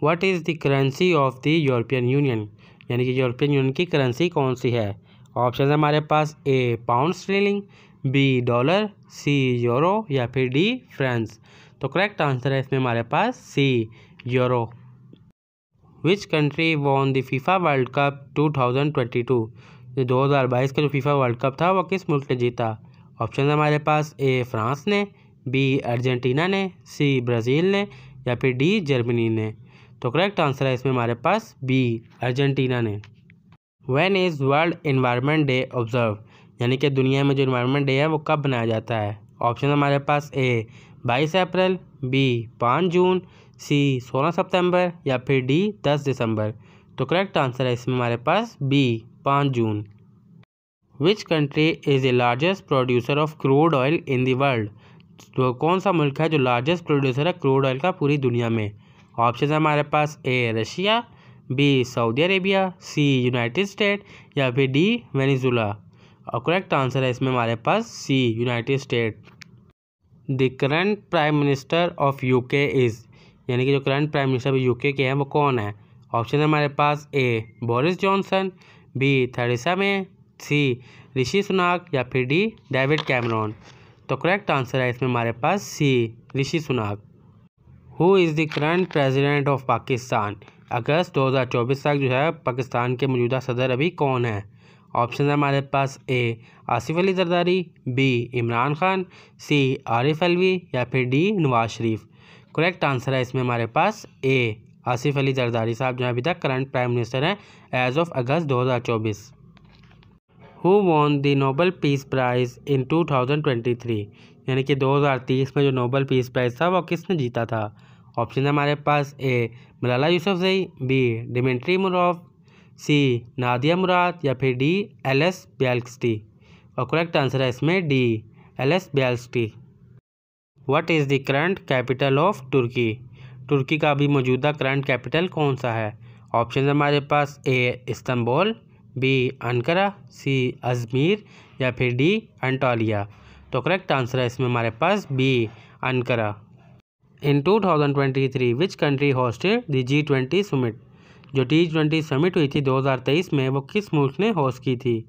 What is the currency of the European union? यानी कि यूरोपियन यूनियन की करेंसी कौन सी है? ऑप्शन है हमारे पास A pound sterling, B dollar, C euro या फिर डी फ्रांस। तो करेक्ट आंसर है इसमें हमारे पास C euro. Which country won the FIFA World Cup 2022? जो 2022 का जो फीफा वर्ल्ड कप था वो किस मुल्क ने जीता? ऑप्शन है हमारे पास ए फ्रांस ने, बी अर्जेंटीना ने, सी ब्राज़ील ने या फिर डी जर्मनी ने। तो करेक्ट आंसर है इसमें हमारे पास बी अर्जेंटीना ने। When is world environment day observe? यानी कि दुनिया में जो एनवायरनमेंट डे है वो कब बनाया जाता है? ऑप्शन है हमारे पास ए 22 अप्रैल, बी 5 जून, सी 16 सितंबर या फिर डी 10 दिसंबर। तो करेक्ट आंसर है इसमें हमारे पास B 5 June. Which country is the largest producer of crude oil in the world? तो कौन सा मुल्क है जो लार्जेस्ट प्रोड्यूसर है क्रूड ऑयल का पूरी दुनिया में? ऑप्शन है हमारे पास A Russia, B Saudi Arabia, C United State या फिर डी वेनेजुला। और करेक्ट आंसर है इसमें हमारे पास C United State. The current prime minister of UK is? यानी कि जो करंट प्राइम मिनिस्टर यूके के हैं वो कौन है? ऑप्शन है हमारे पास A Boris Johnson, B Theresa May, C Rishi Sunak या फिर डी डेविड कैमरॉन। तो करेक्ट आंसर है इसमें हमारे पास C Rishi Sunak. Who is the current president of Pakistan? अगस्त 2024 तक जो है पाकिस्तान के मौजूदा सदर अभी कौन है? ऑप्शन है हमारे पास ए आसिफ अली जरदारी, बी इमरान खान, सी आरिफ अलवी या फिर D Nawaz Sharif. Correct answer है इसमें हमारे पास ए आसिफ अली जरदारी साहब जो अभी तक करंट प्राइम मिनिस्टर हैं as of August 2024। Who won the Nobel piece prize in 2023? यानी कि 2023 में जो नोबल पीस प्राइज़ था वो किसने जीता था? ऑप्शन है हमारे पास ए मलाला यूसुफजई, बी डिमिट्री मुराव, सी नादिया मुराद या फिर डी एलएस बेल्स्टी। और करेक्ट आंसर है इसमें डी एलएस बेल्स्टी। What is the current capital of Turkey? Turkey का अभी मौजूदा करंट कैपिटल कौन सा है? ऑप्शन है हमारे पास A Istanbul, B Ankara, C Izmir या फिर डी अंटालिया। तो करेक्ट आंसर है इसमें हमारे पास B Ankara. In 2023 which country hosted the G20 summit? जो G20 समिट हुई थी 2023 में वो किस मुल्क ने होस्ट की थी?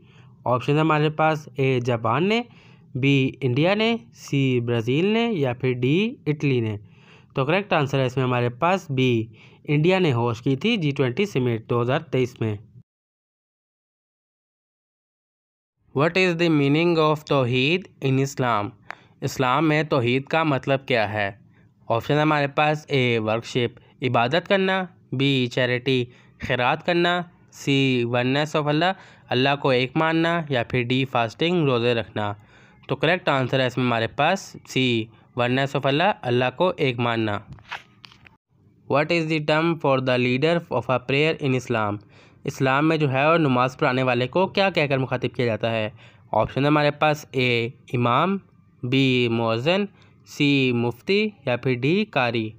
ऑप्शन है हमारे पास ए जापान ने, बी इंडिया ने, सी ब्राज़ील ने या फिर डी इटली ने। तो करेक्ट आंसर है इसमें हमारे पास बी इंडिया ने होस्ट की थी G20 समिट 2023 में। What is the meaning of tawheed in Islam? इस्लाम में तौहीद का मतलब क्या है? ऑप्शन है हमारे पास ए वर्कशिप इबादत करना, बी चैरिटी खैरात करना, सी वननेस ऑफ अल्लाह अल्लाह को एक मानना, या फिर डी फास्टिंग रोज़े रखना। तो करेक्ट आंसर है इसमें हमारे पास सी वननेस ऑफ अल्लाह अल्लाह को एक मानना। What is the term for the leader of a prayer in Islam? इस्लाम में जो है और नमाज़ पढ़ाने वाले को क्या कहकर मुखातिब किया जाता है? ऑप्शन है हमारे पास ए इमाम, बी मुअज्जिन, सी मुफ्ती, या फिर डी कारी।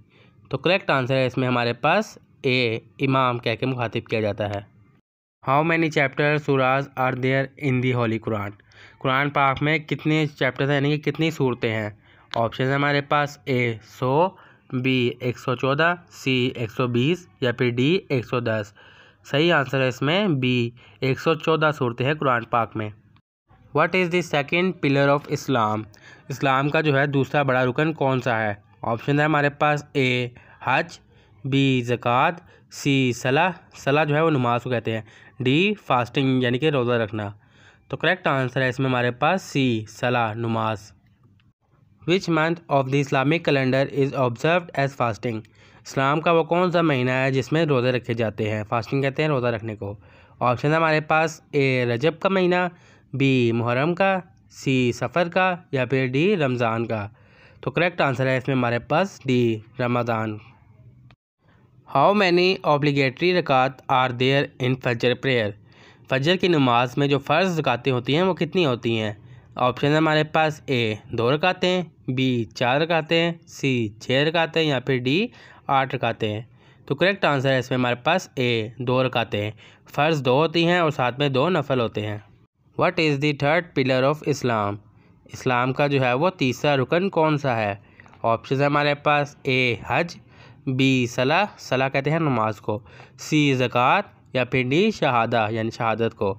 तो करेक्ट आंसर है इसमें हमारे पास ए इमाम कह के मुखातिब किया जाता है। How many chapter surahs are there in the holy Quran? कुरान पाक में कितने चैप्टर्स हैं, यानी कि कितनी सूरतें हैं? ऑप्शन है हमारे पास ए 100, बी 114, सी 120, या फिर डी 110। सही आंसर है इसमें बी 114 सूरतें हैं कुरान पाक में। What is the second pillar of Islam? इस्लाम का जो है दूसरा बड़ा रुकन कौन सा है? ऑप्शन है हमारे पास ए हज, बी ज़कात, सी सलाह, सलाह जो है वो नमाज को कहते हैं, डी फास्टिंग यानी कि रोज़ा रखना। तो करेक्ट आंसर है इसमें हमारे पास सी सलाह नमाज। Which month of the Islamic calendar is observed as fasting? इस्लाम का वो कौन सा महीना है जिसमें रोज़े रखे जाते हैं? फास्टिंग कहते हैं रोज़ा रखने को। ऑप्शन है हमारे पास ए रजब का महीना, बी मुहर्रम का, सी सफ़र का, या फिर डी रमज़ान का। तो करेक्ट आंसर है इसमें हमारे पास D Ramzan. How many obligatory rakat are there in fajr prayer? फजर की नमाज में जो फ़र्ज़ रकातें होती हैं वो कितनी होती हैं? ऑप्शन है हमारे पास ए 2 रकातें, बी 4 रकातें, सी 6 रकातें, या फिर डी 8 रकातें। तो करेक्ट आंसर है इसमें हमारे पास ए 2 रकातें। फ़र्ज़ 2 होती हैं और साथ में 2 नफल होते हैं। What is the third pillar of Islam? इस्लाम का जो है वो तीसरा रुकन कौन सा है? ऑप्शन है हमारे पास ए हज, बी सलाह, सलाह कहते हैं नमाज को, सी ज़कात, या फिर डी शहादा यानी शहादत को।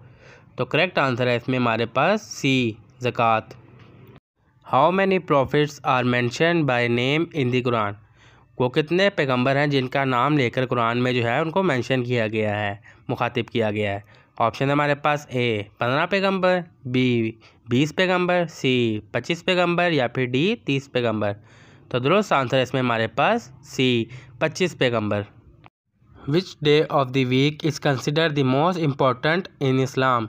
तो करेक्ट आंसर है इसमें हमारे पास C zakat. How many prophets are mention by name in the Quran? वो कितने पैगंबर हैं जिनका नाम लेकर कुरान में जो है उनको मेंशन किया गया है, मुखातिब किया गया है? ऑप्शन है हमारे पास ए 15 पैगंबर, बी 20 पैगंबर, सी 25 पैगंबर, या फिर डी 30 पैगंबर। तो दुरुस्त आंसर है इसमें हमारे पास सी 25 पैगंबर। Which day of the week is consider the most important in Islam?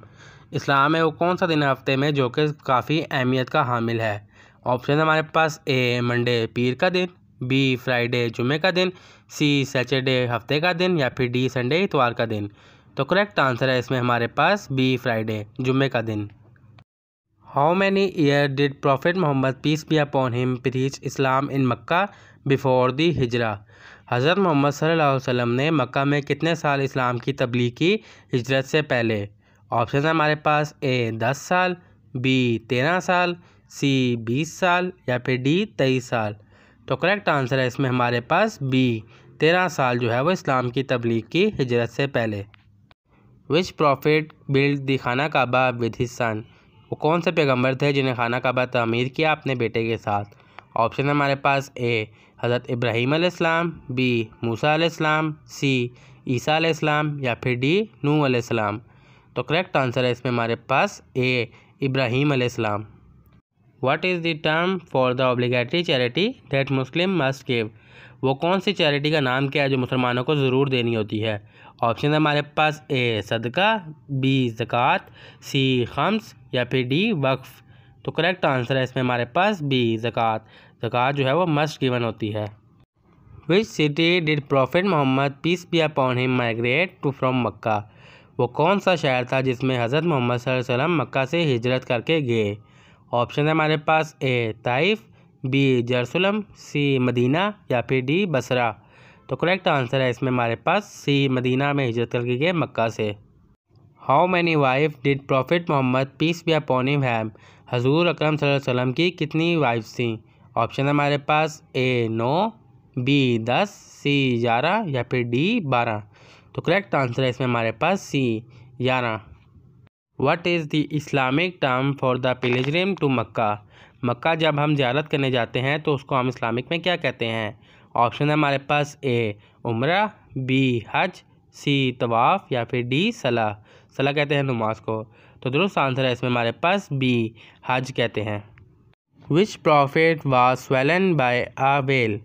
इस्लाम में वो कौन सा दिन है हफ्ते में जो कि काफ़ी अहमियत का हामिल है? ऑप्शन है हमारे पास ए मंडे पीर का दिन, बी फ्राइडे जुमे का दिन, सी सैटरडे हफ्ते का दिन, या फिर डी संडे इतवार का दिन। तो करेक्ट आंसर है इसमें हमारे पास बी फ्राइडे जुमे का दिन। How many year did prophet Mohammad peace be upon him preach Islam in Mecca before the Hijra? हज़रत मोहम्मद सल्लल्लाहु अलैहि वसल्लम ने मक्का में कितने साल इस्लाम की तबलीग की हिजरत से पहले? ऑप्शन है हमारे पास ए 10 साल, बी 13 साल, सी 20 साल, या फिर डी 23 साल। तो करेक्ट आंसर है इसमें हमारे पास बी 13 साल जो है वो इस्लाम की तबलीग की हिजरत से पहले। विच प्रॉफिट बिल्ड द खाना काबा विद हिज सन? वो कौन से पैगंबर थे जिन्हें खाना काबा तामीर किया अपने बेटे के साथ? ऑप्शन है हमारे पास ए हज़रत इब्राहीम अलैहिस्सलाम, बी मूसा अलैहिस्सलाम, सी ईसा अलैहिस्सलाम, या फिर डी नूह अलैहिस्सलाम। तो करेक्ट आंसर है इसमें हमारे पास ए इब्राहीम अलैहिस्सलाम। What is the term for the obligatory charity that Muslim must give? वो कौन सी चैरिटी का नाम क्या है जो मुसलमानों को ज़रूर देनी होती है? ऑप्शन है हमारे पास ए सदका, बी ज़कात, सी खम्स, या फिर डी वक्फ। तो करेक्ट आंसर है इसमें हमारे पास बी ज़कात। ज़कात जो है वो मस्ट गिवन होती है। Which city did prophet Mohammad peace be upon him migrate to from Mecca? वो कौन सा शहर था जिसमें हज़रत मोहम्मद सल्लल्लाहु अलैहि वसल्लम मक्का से हिजरत करके गए? ऑप्शन है हमारे पास ए ताइफ, बी जरूसलम, सी मदीना, या फिर डी बसरा। तो करेक्ट आंसर है इसमें हमारे पास सी मदीना में हिजरत करके गए मक्का से। How many wife did prophet Mohammad peace be upon him have? हजूर अकरम सल्लल्लाहु अलैहि वसल्लम की कितनी वाइफ्स थीं? ऑप्शन है हमारे पास ए 9, बी 10, सी 11, या फिर डी 12। तो करेक्ट आंसर है इसमें हमारे पास C 11। What is the Islamic term for the pilgrim to Mecca? Mecca जब हम ज़ियारत करने जाते हैं तो उसको हम इस्लामिक में क्या कहते हैं? ऑप्शन है हमारे पास ए उम्रा, बी हज, सी तवाफ़, या फिर डी सलाह। सलाह कहते हैं नमाज को। तो दुरुस्त आंसर है इसमें हमारे पास बी हज कहते हैं। Which prophet was swallowed by a whale?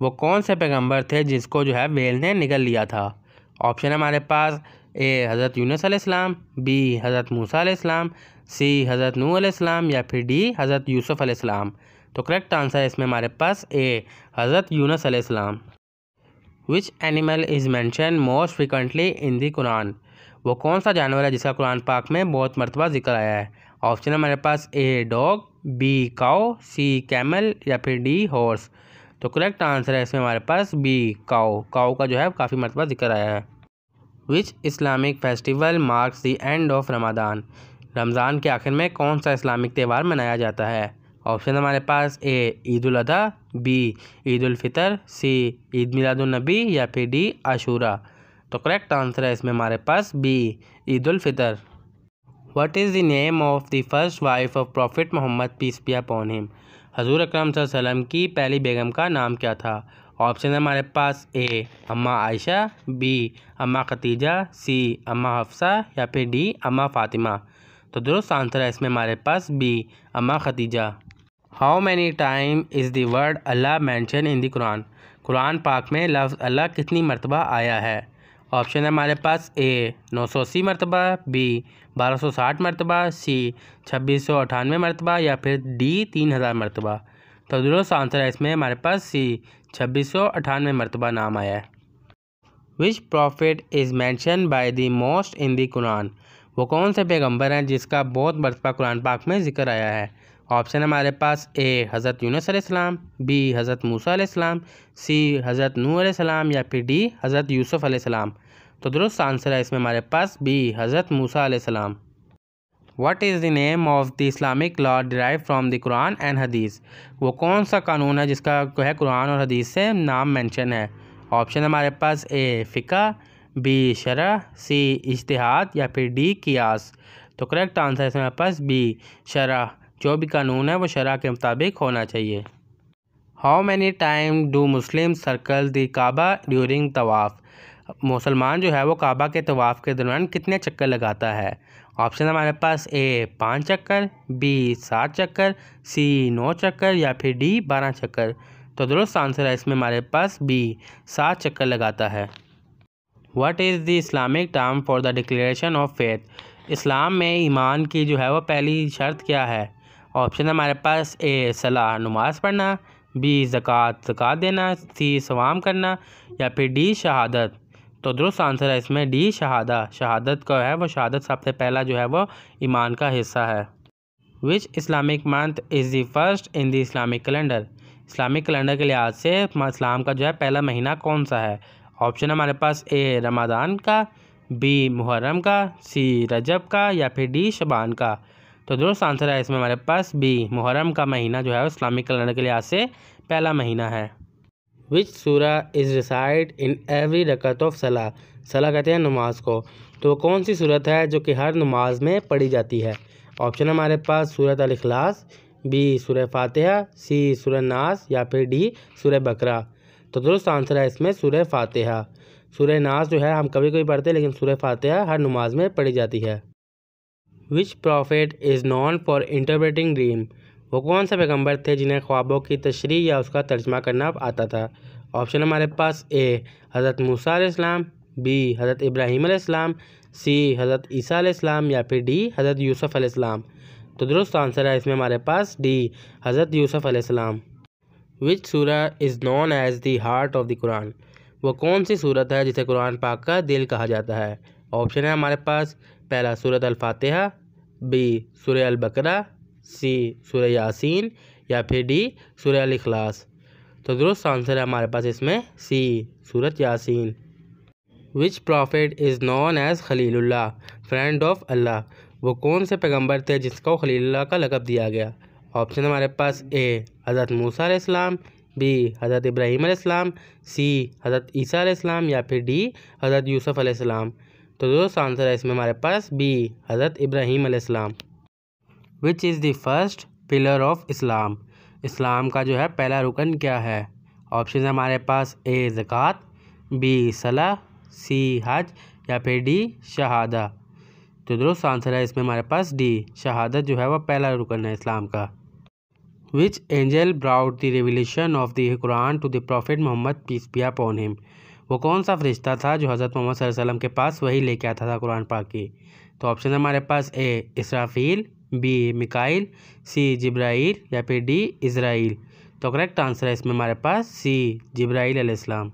वो कौन से पैगंबर थे जिसको जो है व्हेल ने निगल लिया था? ऑप्शन है हमारे पास ए हज़रत यूनुस अलैहिस्सलाम, बी हज़रत मूसा अलैहिस्सलाम, सी हज़रत नूह अलैहिस्सलाम या फिर डी हज़रत यूसुफ अलैहिस्सलाम। तो करेक्ट आंसर है इसमें हमारे पास ए हज़रत यूनुस अलैहिस्सलाम। Which animal is mention most frequently in the Quran? वो कौन सा जानवर है जिसका कुरान पाक में बहुत मरतबा जिक्र आया है? ऑप्शन है हमारे पास A dog, B cow, C camel या फिर डी हॉर्स। तो करेक्ट आंसर है इसमें हमारे पास बी काओ। काओ का जो है काफ़ी मरतबा जिक्र आया है। Which Islamic festival marks the end of Ramzan? रमज़ान के आखिर में कौन सा इस्लामिक त्यौहार मनाया जाता है? ऑप्शन हमारे पास ए Eid ul Adha, B Eid ul Fitr, सी ईद मिलादुन नबी या फिर डी आशूरा। तो करेक्ट आंसर है इसमें हमारे पास B Eid ul Fitr. What is the name of the first wife of prophet Mohammad peace be upon him? हजूर अकरम सल्लल्लाहु अलैहि वसल्लम की पहली बेगम का नाम क्या था? ऑप्शन है हमारे पास ए अम्मा आयशा, बी अम्मा खतीजा, सी अम्मा हफ्सा या फिर डी अम्मा फ़ातिमा। तो दुरुस्त आंसर है इसमें हमारे पास बी अम्मा खतीजा। How many time is the word Allah mention in the Quran? कुरान पाक में लफ्ज़ अल्लाह कितनी मरतबा आया है? ऑप्शन है हमारे पास ए 980 मरतबा, बी 1260 मरतबा, सी 2698 मरतबा या फिर डी 3000 मरतबा। तो दुरुस्त आंसर है इसमें हमारे पास सी 2698 मरतबा नाम आया है। Which prophet is mention by the most in the Quran? वो कौन से पैगंबर हैं जिसका बहुत मरतबा कुरान पाक में जिक्र आया है? ऑप्शन है हमारे पास ए हज़रत यूनुस अलैहिस्सलाम, बी हज़रत मूसा अलैहिस्सलाम, सी हज़रत नूह अलैहिस्सलाम या फिर डी हज़रत यूसुफ अलैहिस्सलाम। तो दुरुस्त आंसर है इसमें हमारे पास बी हज़रत मूसा अलैहिस्सलाम। What is the name of the Islamic law derive from the Quran and हदीस? वो कौन सा कानून है जिसका है कुरान और हदीस से नाम मेंशन है? ऑप्शन है हमारे पास ए फ़िक़्ह, बी शरअ, सी इज्तिहाद या फिर डी क़ियास। तो करेक्ट आंसर है इसमें हमारे पास बी शरअ। जो भी कानून है वो शरअ के मुताबिक होना चाहिए। How many time do Muslim circle the Kaaba during tawaf? मुसलमान जो है वो काबा के तवाफ़ के दौरान कितने चक्कर लगाता है? ऑप्शन हमारे पास ए 5 चक्कर, बी 7 चक्कर, सी 9 चक्कर या फिर डी 12 चक्कर। तो दुरुस्त आंसर है इसमें हमारे पास बी 7 चक्कर लगाता है। What is the Islamic term for the declaration of faith? इस्लाम में ईमान की जो है वो पहली शर्त क्या है? ऑप्शन हमारे पास ए सलाह नमाज़ पढ़ना, बी ज़कात देना, सी सवाम करना या फिर डी शहादत। तो दुरुस्त आंसर है इसमें डी शहादत का है वो शहादत सबसे पहला जो है वो ईमान का हिस्सा है। Which Islamic month is the first in the Islamic calendar? Islamic calendar के लिहाज से इस्लाम का जो है पहला महीना कौन सा है? ऑप्शन हमारे पास ए रमज़ान का, बी मुहर्रम का, सी रजब का या फिर डी शबान का। तो दुरुस्त आंसर है इसमें हमारे पास बी मुहर्रम का महीना जो है इस्लामिक कैलेंडर के लिहाज से पहला महीना है। विच surah is reside in every रकत ऑफ सलाह? सलाह कहते हैं नमाज को। तो कौन सी सूरत है जो कि हर नमाज में पढ़ी जाती है? ऑप्शन हमारे पास सूरत अल इखलास, बी सूरह फातिहा, सी सूरह नास या फिर डी सूरह बकरा। तो दुरुस्त आंसर है इसमें सूरह फातिहा। सूरह नास जो है हम कभी कभी पढ़ते हैं लेकिन सूरह फातिहा हर नमाज में पढ़ी जाती है। Which prophet is known for interpreting dream? वो कौन से पैगंबर थे जिन्हें ख्वाबों की तशरीह या उसका तर्जमा करना आता था? ऑप्शन हमारे पास ए हज़रत मूसा अलैहिस्सलाम, बी हज़रत इब्राहीम अलैहिस्सलाम, सी हज़रत ईसा अलैहिस्सलाम या फिर डी हज़रत यूसुफ अलैहिस्सलाम। तो दुरुस्त आंसर है इसमें हमारे पास डी हज़रत यूसुफ अलैहिस्सलाम। Which surah is known as the heart of the Quran? वो कौन सी सूरत है जिसे कुरान पाक का दिल कहा जाता है? ऑप्शन है हमारे पास पहला सूरत अल फातिहा, बी सूरह अल बकरा, सी सूरह यासीन या फिर डी सूरह अल इखलास। तो दुरुस्त आंसर है हमारे पास इसमें सी सूरत यासीन। Which prophet is known as Khalilullah friend of Allah? वो कौन से पैगंबर थे जिसको खलीलुल्लाह का लक़ब दिया गया? ऑप्शन हमारे पास ए हज़रत मूसा अलैहिस्सलाम, बी हज़रत इब्राहीम अलैहिस्सलाम, सी हज़रत ईसा अलैहिस्सलाम या फिर डी हज़रत यूसुफ अलैहिस्सलाम। तो दोस्त आंसर है इसमें हमारे पास बी हज़रत इब्राहीम अलैहिस्सलाम। Which is the first pillar of Islam? इस्लाम का जो है पहला रुकन क्या है? ऑप्शन है हमारे पास ए ज़कात, बी सलाह, सी हज या फिर डी शहादा। तो दोस्त आंसर है इसमें हमारे पास डी शहादत जो है वह पहला रुकन है इस्लाम का। Which angel brought the revelation of the Quran to the prophet Mohammad peace be upon him. वो कौन सा फरिश्ता था जो हज़रत मोहम्मद सल्लल्लाहु अलैहि वसल्लम के पास वही लेके आता था कुरान पाक की। तो ऑप्शन है हमारे पास ए इसराफील, बी मिकाइल, सी जिब्राइल या फिर डी इज़राइल। तो करेक्ट आंसर है इसमें हमारे पास सी जिब्राइल अलैहिस्सलाम।